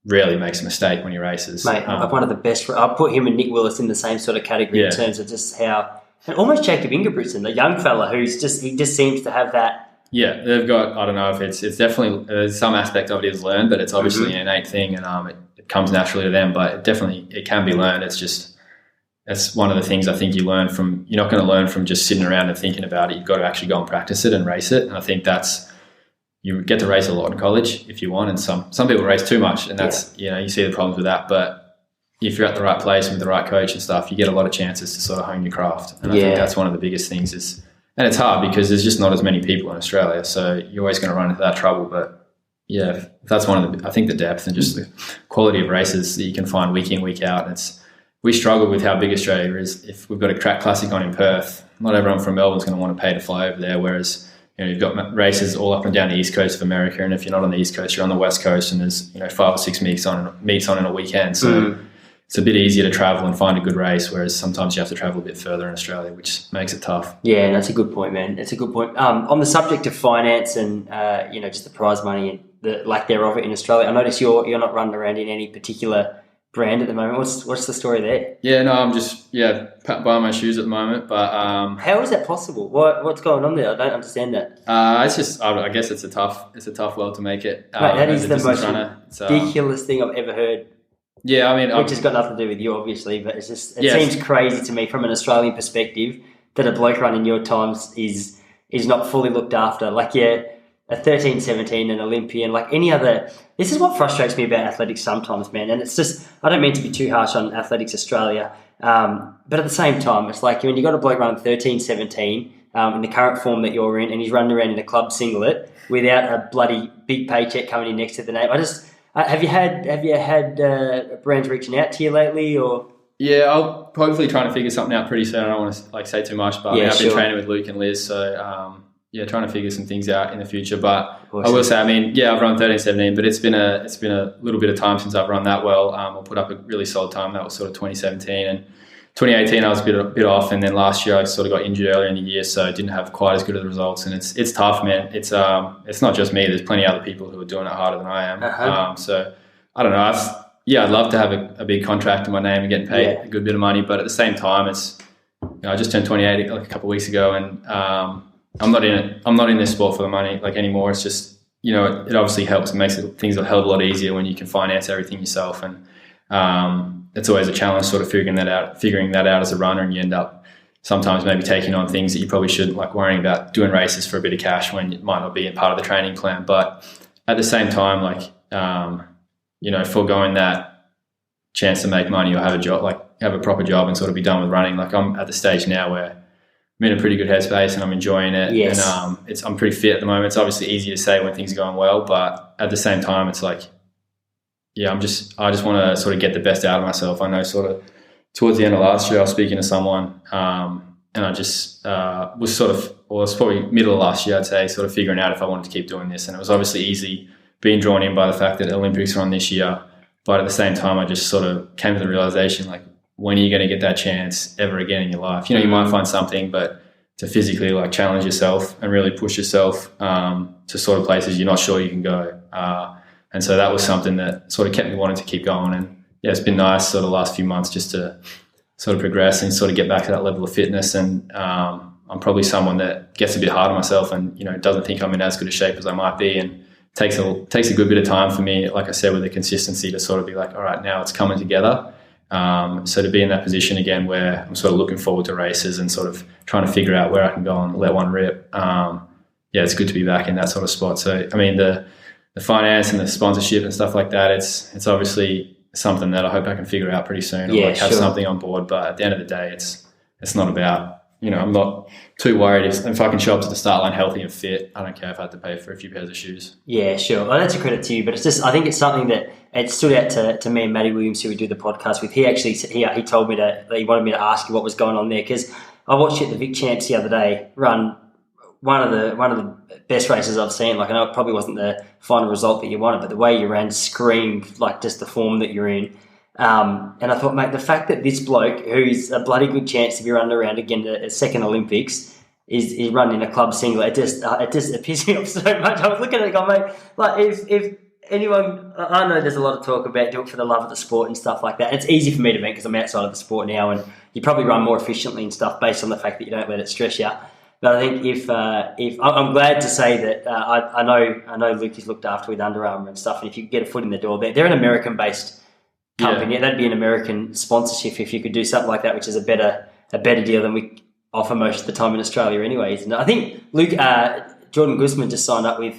rarely makes a mistake when he races. Mate, one of the best. I'll put him and Nick Willis in the same sort of category in terms of just how. And almost Jacob Ingebrigtsen, the young fella he just seems to have that. Yeah, they've got, I don't know if it's definitely, some aspect of it is learned, but it's obviously an innate thing, and it comes naturally to them, but it can be learned. That's one of the things I think you learn from, you're not going to learn from just sitting around and thinking about it. You've got to actually go and practice it and race it. And I think you get to race a lot in college if you want, and some people race too much, and that's, you know, you see the problems with that, but if you're at the right place with the right coach and stuff, you get a lot of chances to sort of hone your craft. And I think that's one of the biggest things and it's hard because there's just not as many people in Australia. So you're always going to run into that trouble. But yeah, that's I think the depth and just the quality of races that you can find week in, week out. We struggle with how big Australia is. If we've got a track classic on in Perth, not everyone from Melbourne's going to want to pay to fly over there. Whereas, you know, you've got races all up and down the east coast of America. And if you're not on the east coast, you're on the west coast, and there's, you know, 5 or 6 meets on in a weekend. So it's a bit easier to travel and find a good race, whereas sometimes you have to travel a bit further in Australia, which makes it tough. Yeah, that's a good point, man. It's a good point. On the subject of finance and you know, just the prize money and the lack thereof in Australia, I notice you're not running around in any particular brand at the moment. What's the story there? Yeah, no, I'm just buying my shoes at the moment. But how is that possible? What's going on there? I don't understand that. It's just, I guess it's a tough world to make it. Mate, that is the most ridiculous thing I've ever heard. Yeah, I mean, which has got nothing to do with you, obviously, but it seems crazy to me from an Australian perspective that a bloke running your times is not fully looked after. Like, a 13-17, an Olympian, like any other. This is what frustrates me about athletics sometimes, man. And it's just, I don't mean to be too harsh on Athletics Australia, but at the same time, it's like when you got a bloke running 13-17 in the current form that you're in, and he's running around in a club singlet without a bloody big paycheck coming in next to the name. Have you had brands reaching out to you lately, or? Yeah, I'll hopefully trying to figure something out pretty soon. I don't want to say too much, but I've been training with Luke and Liz, so trying to figure some things out in the future. But awesome. I will say, I mean, I've run 13-17, but it's been a little bit of time since I've run that well. I'll put up a really solid time. That was sort of 2017, and 2018 I was a bit off, and then last year I sort of got injured earlier in the year, so I didn't have quite as good of the results. And it's tough, man. It's not just me. There's plenty of other people who are doing it harder than I am. So I don't know. I'd love to have a big contract in my name and getting paid a good bit of money, but at the same time, it's, you know, I just turned 28 like a couple of weeks ago, and I'm not in it. I'm not in this sport for the money like anymore. It's just, you know, it obviously helps. It makes things a hell of a lot easier when you can finance everything yourself, and it's always a challenge sort of figuring that out as a runner, and you end up sometimes maybe taking on things that you probably shouldn't, like worrying about doing races for a bit of cash when it might not be a part of the training plan. But at the same time, like, you know, foregoing that chance to make money or have a job, like have a proper job and sort of be done with running. Like, I'm at the stage now where I'm in a pretty good headspace and I'm enjoying it. Yes. And I'm pretty fit at the moment. It's obviously easy to say when things are going well, but at the same time, it's like, I just want to sort of get the best out of myself. I know sort of towards the end of last year, I was speaking to someone, and I just was probably middle of last year, I'd say, sort of figuring out if I wanted to keep doing this. And it was obviously easy being drawn in by the fact that Olympics are on this year. But at the same time, I just sort of came to the realization, like, when are you going to get that chance ever again in your life? You know, you might find something, but to physically like challenge yourself and really push yourself to sort of places you're not sure you can go. And so that was something that sort of kept me wanting to keep going. And it's been nice sort of the last few months just to sort of progress and sort of get back to that level of fitness. And I'm I'm probably someone that gets a bit hard on myself and, doesn't think I'm in as good a shape as I might be. And takes a good bit of time for me, like I said, with the consistency to sort of be like, all right, now it's coming together. So to be in that position again where I'm sort of looking forward to races and sort of trying to figure out where I can go and let one rip. It's good to be back in that sort of spot. So, I mean, the finance and the sponsorship and stuff like that, it's obviously something that I hope I can figure out pretty soon or have something on board. But at the end of the day, it's not about, I'm not too worried. If I can show up to the start line healthy and fit, I don't care if I have to pay for a few pairs of shoes. Yeah, sure. Well, that's a credit to you, but it's just, I think it's something that it stood out to me and Matty Williams, who we do the podcast with. He actually, he told me that he wanted me to ask you what was going on there, because I watched you at the Vic Champs the other day run one of the best races I've seen. Like, I know it probably wasn't the final result that you wanted, but the way you ran screamed like just the form that you're in. And I thought, mate, the fact that this bloke, who's a bloody good chance to be running around again at second Olympics, is running a club singlet, it pisses me off so much. I was looking at it going, mate, like if anyone, I know there's a lot of talk about do it for the love of the sport and stuff like that. It's easy for me to vent because I'm outside of the sport now, and you probably run more efficiently and stuff based on the fact that you don't let it stress you. But I think if I'm glad to say that I know Luke is looked after with Under Armour and stuff, and if you could get a foot in the door, they're an American-based company. Yeah. That'd be an American sponsorship if you could do something like that, which is a better deal than we offer most of the time in Australia anyways. And I think Luke Jordan Guzman just signed up with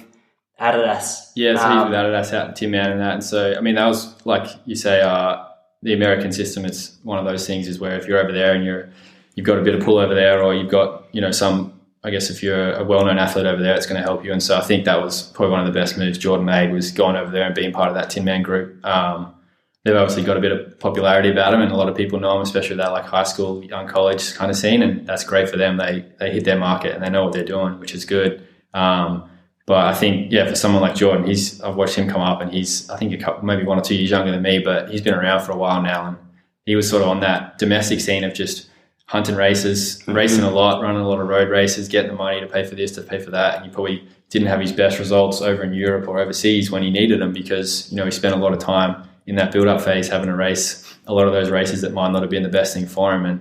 Adidas. Yeah, so he's with Adidas out in Tin Man and that. And so, I mean, that was, like you say, the American system, it's one of those things is where if you're over there and you've got a bit of pull over there, or you've got, I guess if you're a well-known athlete over there, it's going to help you. And so I think that was probably one of the best moves Jordan made, was going over there and being part of that Tin Man group. They've obviously got a bit of popularity about them, and a lot of people know them, especially that like high school, young college kind of scene, and that's great for them. They hit their market and they know what they're doing, which is good. But I think, for someone like Jordan, I've watched him come up, and he's, I think, maybe 1 or 2 years younger than me, but he's been around for a while now, and he was sort of on that domestic scene of just hunting races, racing a lot, running a lot of road races, getting the money to pay for this, to pay for that, and he probably didn't have his best results over in Europe or overseas when he needed them, because, he spent a lot of time in that build-up phase having to race a lot of those races that might not have been the best thing for him. And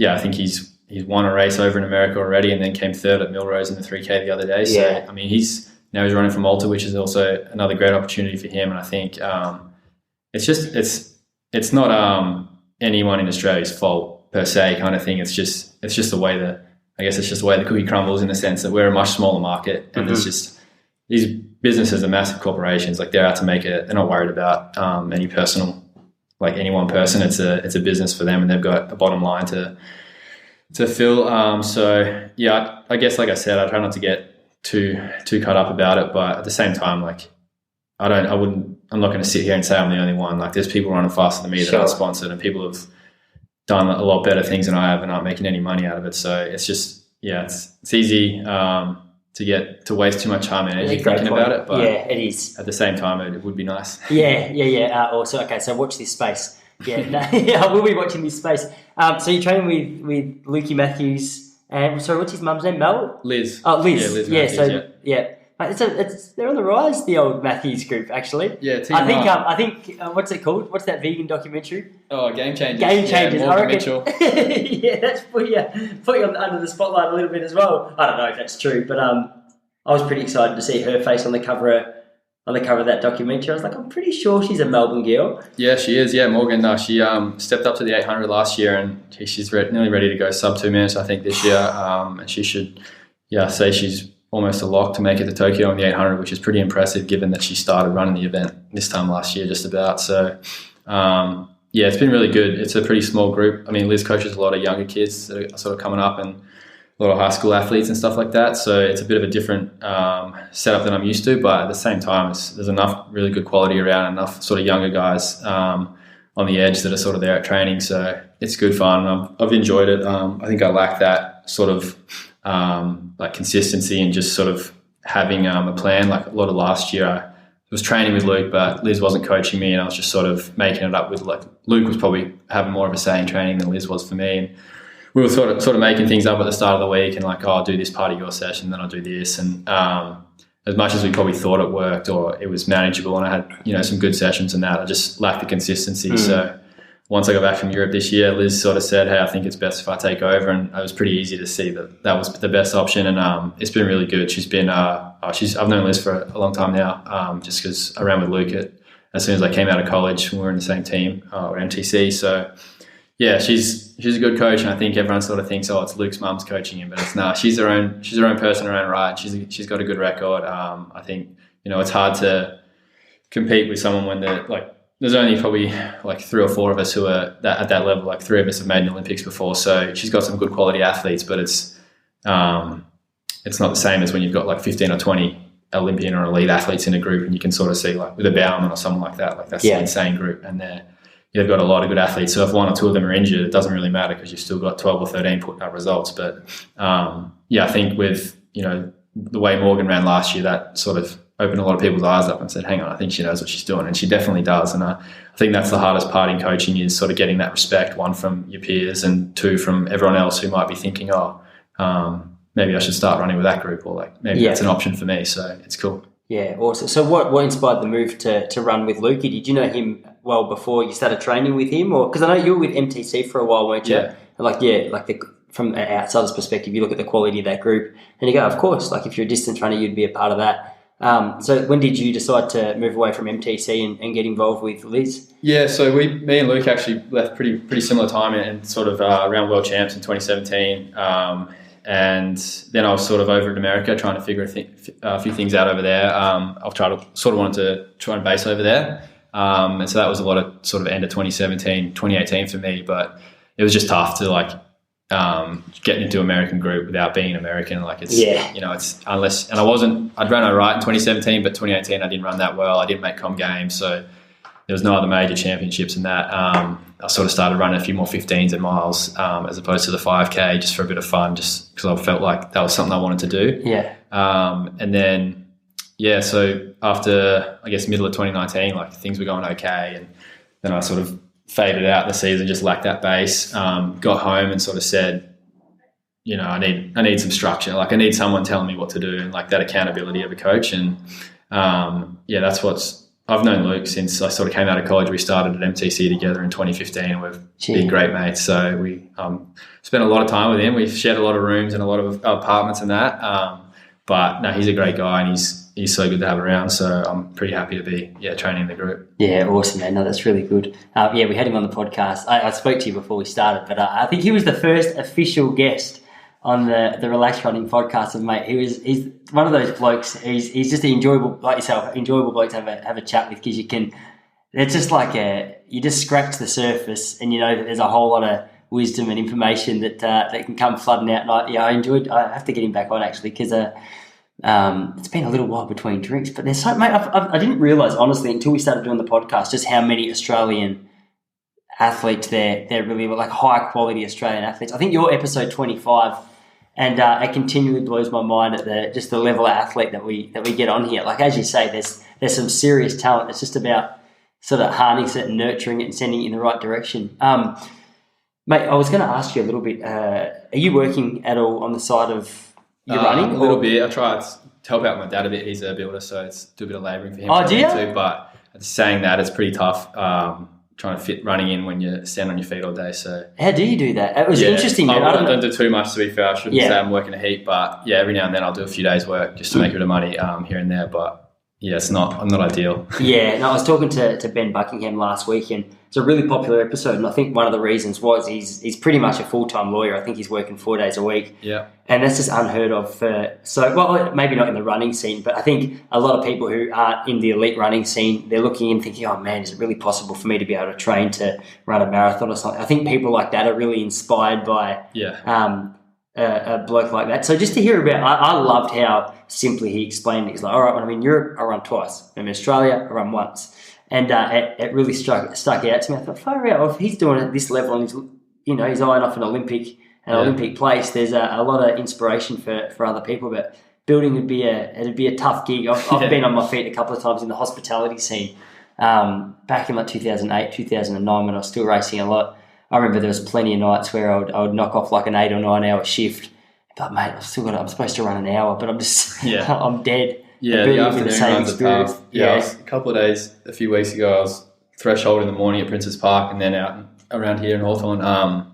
I think he's won a race over in America already, and then came third at Millrose in the 3K the other day. So, I mean, he's running for Malta, which is also another great opportunity for him. And I think it's not anyone in Australia's fault per se kind of thing. It's just the way the cookie crumbles, in the sense that we're a much smaller market, and it's just these businesses are massive corporations. Like, they're out to make it. They're not worried about any personal, like any one person. It's a business for them, and they've got a bottom line to fill. I guess, like I said, I try not to get too cut up about it, but at the same time, like, I'm not going to sit here and say I'm the only one. Like, there's people running faster than me that aren't sponsored, and people have done a lot better things than I have and aren't making any money out of it. So it's just, it's easy to waste too much time and energy thinking about it. But it is. At the same time, it would be nice. Also, okay, so watch this space. I will be watching this space. So you're training with Lukey Matthews. And sorry, what's his mum's name? Mel? Liz. Oh, Liz. Yeah, Liz Matthews, Mate, they're on the rise, the old Matthews group, actually. Yeah, I think what's it called? What's that vegan documentary? Oh, Game Changers. Game Changers. Morgan Mitchell. That's put you under the spotlight a little bit as well. I don't know if that's true, but I was pretty excited to see her face on the cover of that documentary. I was like, I'm pretty sure she's a Melbourne girl. Yeah, she is. Yeah, Morgan. She stepped up to the 800 last year, and she's nearly ready to go sub 2 minutes, I think, this year. And she should, say she's almost a lock to make it to Tokyo on the 800, which is pretty impressive given that she started running the event this time last year, just about. So, it's been really good. It's a pretty small group. I mean, Liz coaches a lot of younger kids that are sort of coming up, and a lot of high school athletes and stuff like that. So it's a bit of a different setup than I'm used to, but at the same time, there's enough really good quality around, enough sort of younger guys on the edge that are sort of there at training. So it's good fun. I've enjoyed it. I think I lack that sort of like consistency and just sort of having a plan. Like, a lot of last year, I was training with Luke, but Liz wasn't coaching me, and I was just sort of making it up with, like, Luke was probably having more of a say in training than Liz was for me. And we were sort of making things up at the start of the week, and like, I'll do this part of your session, then I'll do this. And as much as we probably thought it worked or it was manageable, and I had, some good sessions and that, I just lacked the consistency. So once I got back from Europe this year, Liz sort of said, hey, I think it's best if I take over. And it was pretty easy to see that was the best option. And it's been really good. She's been, I've known Liz for a long time now, just because I ran with Luke as soon as I came out of college. We were in the same team, or MTC. So, yeah, she's a good coach. And I think everyone sort of thinks, oh, it's Luke's mum's coaching him. But it's not. She's her own person, her own right. She's got a good record. I think, it's hard to compete with someone when they're like, there's only probably like 3 or 4 of us who are at that level. Like 3 of us have made an Olympics before, so she's got some good quality athletes. But it's not the same as when you've got like 15 or 20 Olympian or elite athletes in a group, and you can sort of see like with a Bauman or someone like that. Like that's an insane group, and you've got a lot of good athletes. So if 1 or 2 of them are injured, it doesn't really matter because you've still got 12 or 13 putting up results. But I think with the way Morgan ran last year, that sort of opened a lot of people's eyes up and said, hang on, I think she knows what she's doing. And she definitely does. And I think that's the hardest part in coaching, is sort of getting that respect, 1 from your peers and 2 from everyone else who might be thinking, maybe I should start running with that group, or like maybe that's an option for me. So it's cool. Yeah, awesome. So what inspired the move to run with Lukey? Did you know him well before you started training with him? Or because I know you were with MTC for a while, weren't you? Yeah. And from an outsider's perspective, you look at the quality of that group and you go, of course, like if you're a distance runner, you'd be a part of that. So when did you decide to move away from MTC and get involved with Liz? Yeah, so me and Luke actually left pretty similar time and sort of around World Champs in 2017. And then I was sort of over in America trying to figure a few things out over there. I've wanted to try and base over there. And so that was a lot of sort of end of 2017, 2018 for me. But it was just tough to getting into American group without being American. Like it's, it's unless, and I'd ran all right in 2017, but 2018 I didn't run that well. I didn't make com games. So there was no other major championships in that. I sort of started running a few more 15s and miles as opposed to the 5K, just for a bit of fun, just because I felt like that was something I wanted to do. Yeah. And then, so after, I guess, middle of 2019, like things were going okay. And then I sort of faded out in the season, just lacked that base. Got home and sort of said, I need some structure. Like I need someone telling me what to do, and like that accountability of a coach. And I've known Luke since I sort of came out of college. We started at MTC together in 2015, and we've been great mates. So we spent a lot of time with him. We've shared a lot of rooms and a lot of apartments and that. But no, he's a great guy, and he's so good to have around. So I'm pretty happy to be training the group. Yeah, awesome, man. No, that's really good. We had him on the podcast. I spoke to you before we started, but I think he was the first official guest on the Relaxed Running podcast. And mate, he's one of those blokes. He's just an enjoyable, like yourself, enjoyable bloke to have a chat with, because it's just like you just scratch the surface, and that there's a whole lot of wisdom and information that can come flooding out. And I have to get him back on actually, because it's been a little while between drinks, but there's so, mate, I didn't realise honestly until we started doing the podcast just how many Australian athletes they're really like high quality Australian athletes. I think you're episode 25, and it continually blows my mind at the level of athlete that we get on here. Like as you say, there's some serious talent. It's just about sort of harnessing it and nurturing it and sending it in the right direction. Mate, I was going to ask you a little bit. Are you working at all on the side of your running? A little bit. I try to help out my dad a bit. He's a builder, so it's do a bit of labouring for him. Oh, do you? Too, but saying that, it's pretty tough trying to fit running in when you stand on your feet all day. So how do you do that? It was interesting. I don't do too much, to be fair. I shouldn't say I'm working a heap, but every now and then I'll do a few days work just to make a bit of money here and there. But I'm not ideal. I was talking to Ben Buckingham last week, and it's a really popular episode, and I think one of the reasons was he's pretty much a full-time lawyer. I think he's working 4 days a week. Yeah. And that's just unheard of maybe not in the running scene, but I think a lot of people who aren't in the elite running scene, they're looking and thinking, oh man, is it really possible for me to be able to train to run a marathon or something? I think people like that are really inspired by a bloke like that. So just to hear about, I loved how simply he explained it. He's like, all right, when I'm in Europe, I run twice. When I'm in Australia, I run once. And it really stuck out to me. I thought, far out, if he's doing it at this level and he's eyeing off an Olympic place, there's a lot of inspiration for other people. But building would be a tough gig. I've been on my feet a couple of times in the hospitality scene back in like 2008, 2009 when I was still racing a lot. I remember there was plenty of nights where I would knock off like an 8 or 9 hour shift. But mate, I'm supposed to run an hour, but I'm just I'm dead. Yeah, the afternoon runs are tough. A couple of days, a few weeks ago, I was threshold in the morning at Princes Park and then out in around here in Hawthorne,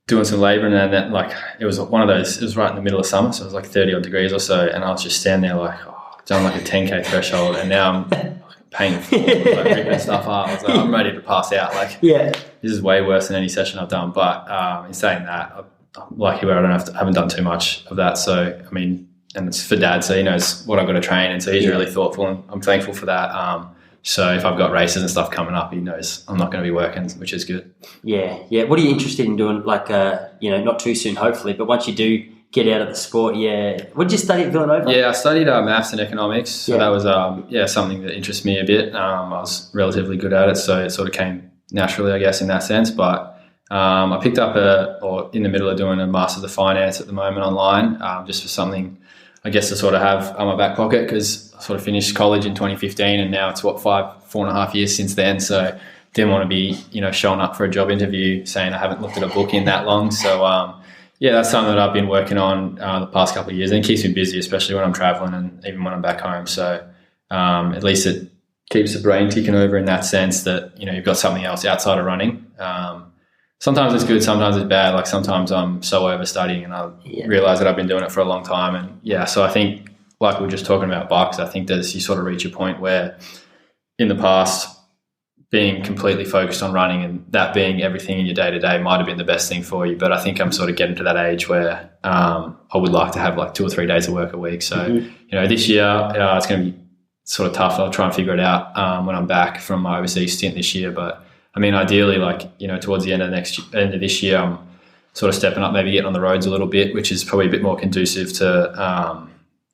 doing some labour, and then like it was one of those. It was right in the middle of summer, so it was like 30 odd degrees or so, and I was just standing there like done like a 10K threshold, and now I'm painful, like ripping stuff up. I was like, I'm ready to pass out. Like, this is way worse than any session I've done. But in saying that, I'm lucky where I haven't done too much of that. So I mean, and it's for Dad, so he knows what I've got to train, and so he's really thoughtful, and I'm thankful for that. So if I've got races and stuff coming up, he knows I'm not going to be working, which is good. Yeah. What are you interested in doing? Like, not too soon, hopefully, but once you do get out of the sport, what did you study at Villanova? Yeah, I studied maths and economics, so that was something that interests me a bit. I was relatively good at it, so it sort of came naturally, I guess, in that sense. But I picked up in the middle of doing a Masters of Finance at the moment online, just for something, I guess, to sort of have on my back pocket, because I sort of finished college in 2015, and now it's 4.5 years since then. So didn't want to be, showing up for a job interview saying I haven't looked at a book in that long. So that's something that I've been working on the past couple of years, and it keeps me busy, especially when I'm traveling and even when I'm back home. So at least it keeps the brain ticking over in that sense that, you've got something else outside of running. Sometimes it's good, sometimes it's bad. Like sometimes I'm so overstudying and I realise that I've been doing it for a long time. And so I think, like we were just talking about bikes, I think that you sort of reach a point where in the past, being completely focused on running and that being everything in your day-to-day might have been the best thing for you. But I think I'm sort of getting to that age where I would like to have like 2 or 3 days of work a week. So, this year it's going to be sort of tough. I'll try and figure it out when I'm back from my overseas stint this year. But I mean, ideally, towards the end of this year, I'm sort of stepping up, maybe getting on the roads a little bit, which is probably a bit more conducive to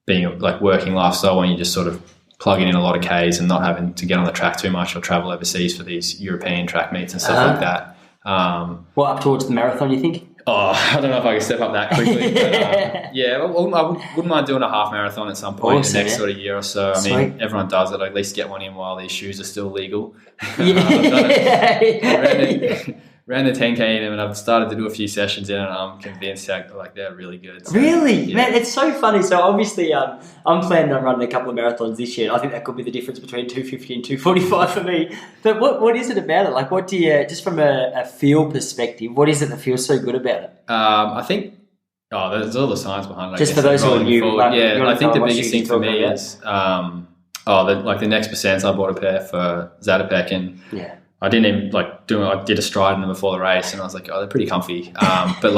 being like working lifestyle when you just sort of plugging in a lot of Ks and not having to get on the track too much or travel overseas for these European track meets and stuff like that. Up towards the marathon, you think? I don't know if I can step up that quickly. But, I wouldn't mind doing a half marathon at some point in the next sort of year or so. I mean, everyone does it. At least get one in while these shoes are still legal. Ran the 10K in them, and I've started to do a few sessions in it, and I'm convinced they're really good. So, really? Man, it's so funny. So obviously I'm planning on running a couple of marathons this year. I think that could be the difference between 250 and 245 for me. But what is it about it? Like, what do you, just from a feel perspective, what is it that feels so good about it? I think, there's all the science behind it. Just for those who are new. I think the biggest thing for me is, the next percents, I bought a pair for Zatopek, and I didn't even I did a stride in them before the race, and I was like, they're pretty comfy. But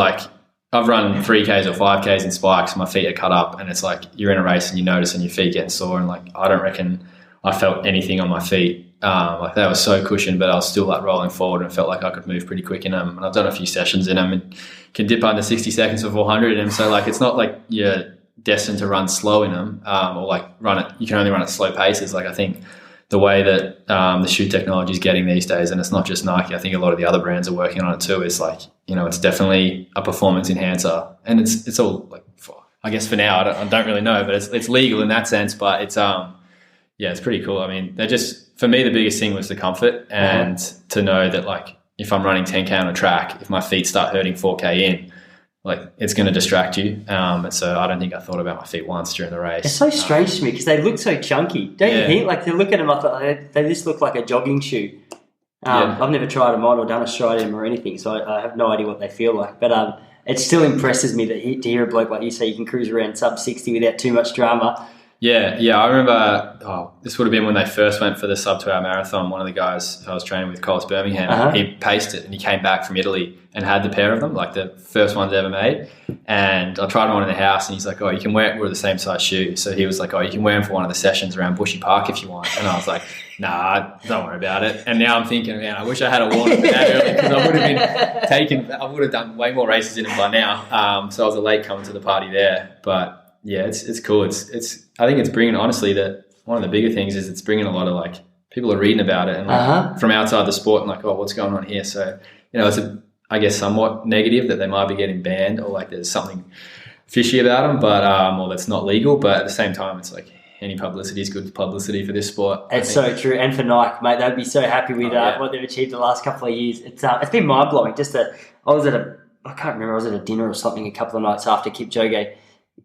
I've run 3Ks or 5Ks in spikes, and my feet are cut up, and it's like you're in a race and you notice and your feet getting sore, and I don't reckon I felt anything on my feet. They were so cushioned, but I was still rolling forward and felt like I could move pretty quick in them. And I've done a few sessions in them and can dip under 60 seconds for 400 in them. So it's not like you're destined to run slow in them, or run it. You can only run at slow paces. I think the way that the shoe technology is getting these days, and it's not just Nike, I think a lot of the other brands are working on it too, is it's definitely a performance enhancer. And it's all I guess for now, I don't really know, but it's legal in that sense, but it's it's pretty cool. I mean, for me, the biggest thing was the comfort, and to know that if I'm running 10K on a track, if my feet start hurting 4K in, it's going to distract you. And so I don't think I thought about my feet once during the race. It's so strange to me because they look so chunky. Don't you think? To look at them, I thought they just look like a jogging shoe. I've never tried them on or done a stride in them or anything, so I have no idea what they feel like. But it still impresses me that to hear a bloke like you say you can cruise around sub 60 without too much drama. Yeah. I remember, this would have been when they first went for the sub 2 hour marathon. One of the guys I was training with, Coles Birmingham, he paced it and he came back from Italy and had the pair of them, the first ones ever made. And I tried them on in the house, and he's like, you can wear it. We're the same size shoe. So he was like, you can wear them for one of the sessions around Bushy Park if you want. And I was like, nah, don't worry about it. And now I'm thinking, man, I wish I had worn it that early, because I would have done way more races in them by now. So I was late coming to the party there. But yeah, it's cool. I think it's bringing, honestly, that one of the bigger things is it's bringing a lot of people are reading about it and from outside the sport and what's going on here. So, it's I guess somewhat negative that they might be getting banned or there's something fishy about them, but or that's not legal. But at the same time, it's any publicity is good publicity for this sport. It's so true, and for Nike, mate, they'd be so happy with what they've achieved the last couple of years. It's been mind blowing. I can't remember. I was at a dinner or something a couple of nights after Kipchoge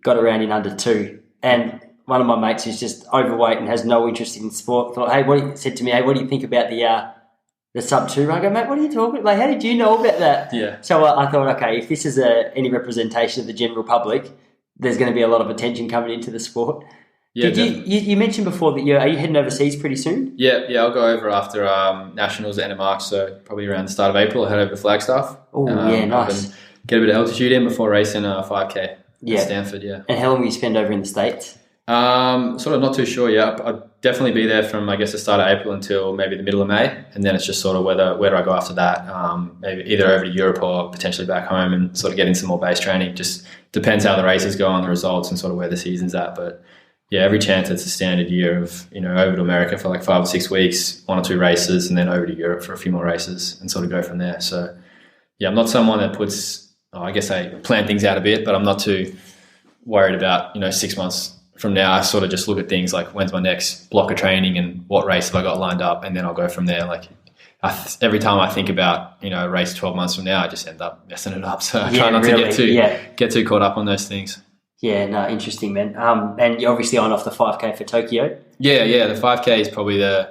got around in under 2, and one of my mates who's just overweight and has no interest in sport thought, said to me, what do you think about the the sub 2 run. I go, mate, what are you talking about? Like, how did you know about that? Yeah. So I thought, okay, if this is any representation of the general public, there's going to be a lot of attention coming into the sport. Yeah, Did you mentioned before that are you heading overseas pretty soon? Yeah, I'll go over after Nationals at the end of March, so probably around the start of April, I'll head over to Flagstaff. Oh, yeah, nice. Get a bit of altitude in before racing 5K at Stanford, yeah. And how long will you spend over in the States? Sort of not too sure yet. I'll definitely be there from, I guess, the start of April until maybe the middle of May, and then it's just sort of where do I go after that? Maybe either over to Europe or potentially back home and sort of get in some more base training. Just depends how the races go on, the results, and sort of where the season's at, but yeah, every chance it's a standard year of, over to America for like 5 or 6 weeks, 1 or 2 races, and then over to Europe for a few more races and sort of go from there. So, yeah, I'm not someone that I guess I plan things out a bit, but I'm not too worried about, 6 months from now. I sort of just look at things like when's my next block of training and what race have I got lined up, and then I'll go from there. Like every time I think about, a race 12 months from now, I just end up messing it up. So I try not to get too caught up on those things. Yeah, no, interesting, man. And you're obviously on off the 5K for Tokyo. Yeah. The 5K is probably in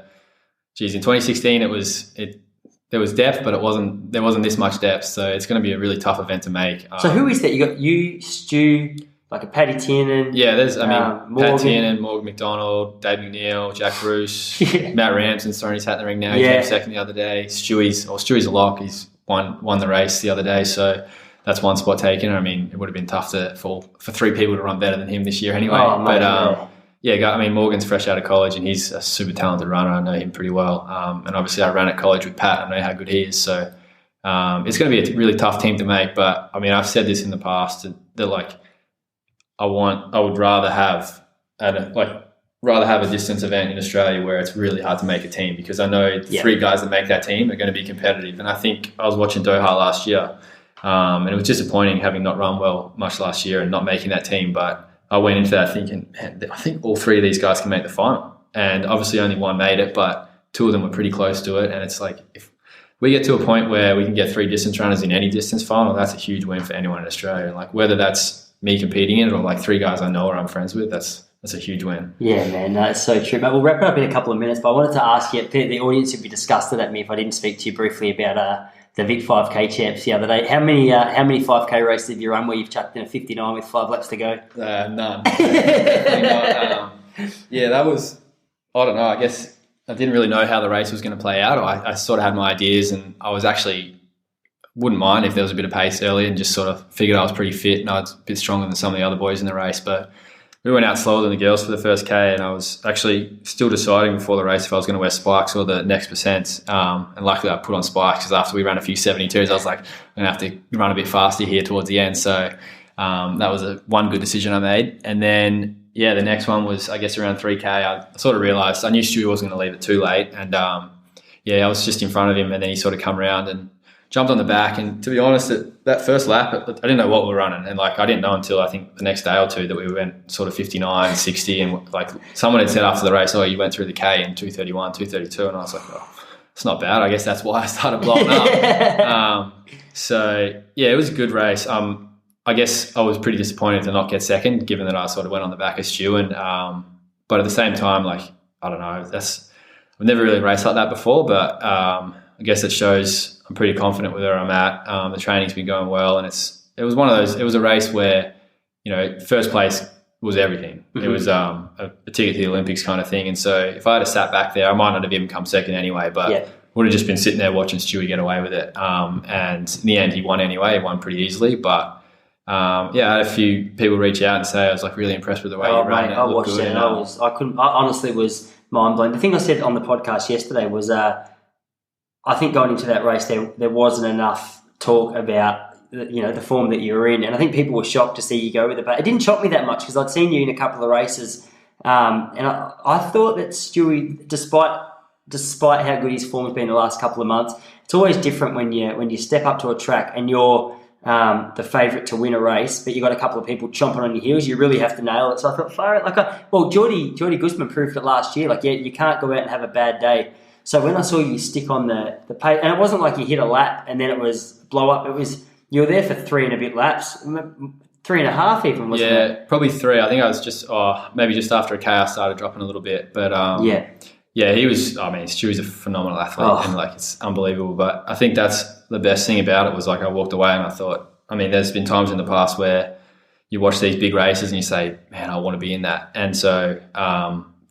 2016 there was depth, but there wasn't this much depth. So it's going to be a really tough event to make. So who is that? You got you, Stu, like a Paddy Tiernan. Yeah, there's Pat Tiernan, Morgan McDonald, Dave McNeil, Jack Bruce, Matt Ramsden's throwing his hat in the ring now. He came second the other day. Stewie's a lock. He's won the race the other day. So that's one spot taken. I mean, it would have been tough for 3 people to run better than him this year anyway. Oh, mate, Morgan's fresh out of college and he's a super talented runner. I know him pretty well. And obviously I ran at college with Pat. I know how good he is. So it's going to be a really tough team to make. But I mean, I've said this in the past that like I would rather have a distance event in Australia where it's really hard to make a team, because I know 3 guys that make that team are going to be competitive. And I think I was watching Doha last year. And it was disappointing having not run well much last year and not making that team. But I went into that thinking, man, I think all 3 of these guys can make the final. And obviously only one made it, but 2 of them were pretty close to it. And it's like, if we get to a point where we can get 3 distance runners in any distance final, that's a huge win for anyone in Australia. Like whether that's me competing in it or like 3 guys I know or I'm friends with, that's a huge win. Yeah, man, that's so true. But we'll wrap it up in a couple of minutes. But I wanted to ask you, the audience would be disgusted at me if I didn't speak to you briefly about the Vic 5K champs the other day. How many 5K races have you run where you've chucked in a 59 with 5 laps to go? None. That was, I don't know, I guess I didn't really know how the race was going to play out. I sort of had my ideas, and I was actually wouldn't mind if there was a bit of pace early, and just sort of figured I was pretty fit and I was a bit stronger than some of the other boys in the race. But we went out slower than the girls for the first K, and I was actually still deciding before the race if I was going to wear spikes or the next percent. And luckily I put on spikes, because after we ran a few 72s, I was like, I'm going to have to run a bit faster here towards the end. So that was one good decision I made. And then, the next one was, I guess, around 3K. I sort of realised I knew Stu wasn't going to leave it too late. And, I was just in front of him, and then he sort of come around and jumped on the back. And to be honest, that first lap, I didn't know what we were running. And like, I didn't know until I think the next day or two that we went sort of 59, 60. And like someone had said after the race, you went through the K in 231, 232. And I was like, it's not bad. I guess that's why I started blowing up. It was a good race. I guess I was pretty disappointed to not get second, given that I sort of went on the back of Stu. And, but at the same time, like, I don't know, I've never really raced like that before, but I guess it shows I'm pretty confident with where I'm at. The training's been going well, and it was one of those. It was a race where, first place was everything. Mm-hmm. It was a ticket to the Olympics kind of thing. And so if I had sat back there, I might not have even come second anyway, but would have just been sitting there watching Stewie get away with it. And in the end, he won anyway. He won pretty easily, but I had a few people reach out and say I was like really impressed with the way you ran. I watched it. And I honestly was mind blown. The thing I said on the podcast yesterday was, I think going into that race, there wasn't enough talk about the form that you were in, and I think people were shocked to see you go with it. But it didn't shock me that much, because I'd seen you in a couple of races, and I thought that Stewie, despite how good his form has been the last couple of months, it's always different when you step up to a track and you're the favourite to win a race, but you got a couple of people chomping on your heels. You really have to nail it. So I thought, Geordie Guzman proved it last year. Like, you can't go out and have a bad day. So when I saw you stick on the pace, and it wasn't like you hit a lap and then it was blow up. It was, you were there for 3 and a bit laps, 3.5 even, wasn't it? Yeah, probably 3. I think I was just maybe just after a K I started dropping a little bit, but Yeah, he was. I mean, Stewie's a phenomenal athlete, and like it's unbelievable. But I think that's the best thing about it was like I walked away and I thought. I mean, there's been times in the past where you watch these big races and you say, "Man, I want to be in that." And so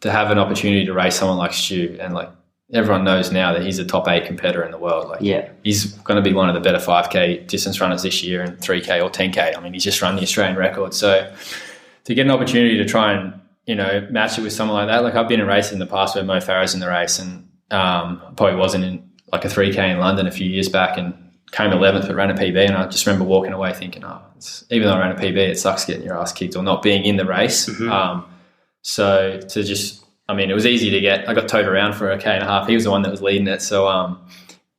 to have an opportunity to race someone like Stu, and like everyone knows now that he's a top 8 competitor in the world. Like, he's going to be one of the better 5K distance runners this year, and 3K or 10K. I mean, he's just run the Australian record. So to get an opportunity to try and match it with someone like that. Like I've been in races in the past where Mo Farah's in the race, and probably wasn't in like a 3K in London a few years back, and came 11th but ran a PB. And I just remember walking away thinking, even though I ran a PB, it sucks getting your ass kicked or not being in the race. Mm-hmm. So to just, I mean, it was easy to get. I got towed around for a K and a half. He was the one that was leading it. So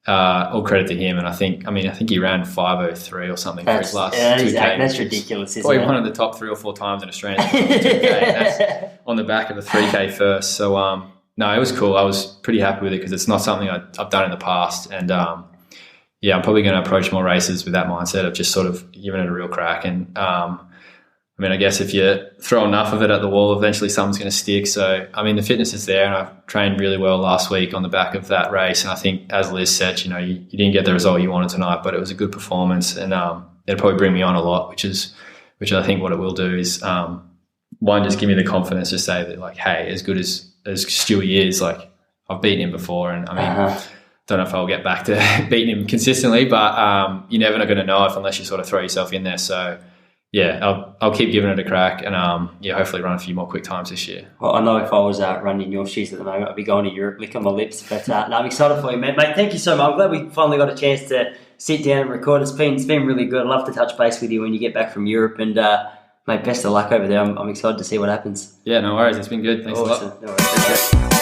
all credit to him. And I think he ran 5:03 or something for his last 2K. That's ridiculous, isn't probably it? One of the top 3 or 4 times in Australia. 2K. That's on the back of a 3K first. So no, it was cool. I was pretty happy with it because it's not something I've done in the past. And I'm probably going to approach more races with that mindset of just sort of giving it a real crack. And I mean, I guess if you throw enough of it at the wall, eventually something's going to stick. So, I mean, the fitness is there, and I've trained really well last week on the back of that race. And I think, as Liz said, you didn't get the result you wanted tonight, but it was a good performance, and it'll probably bring me on a lot, which I think what it will do is, one, just give me the confidence to say that, like, hey, as good as Stewie is, like, I've beaten him before, and I mean, don't know if I'll get back to beating him consistently, but you're never going to know it unless you sort of throw yourself in there. So, yeah, I'll keep giving it a crack, and hopefully run a few more quick times this year. Well, I know if I was running your shoes at the moment, I'd be going to Europe, licking my lips. But I'm excited for you, mate. Thank you so much. I'm glad we finally got a chance to sit down and record. It's been really good. I'd love to touch base with you when you get back from Europe, and mate, best of luck over there. I'm excited to see what happens. Yeah, no worries. It's been good. Thanks a lot. No worries.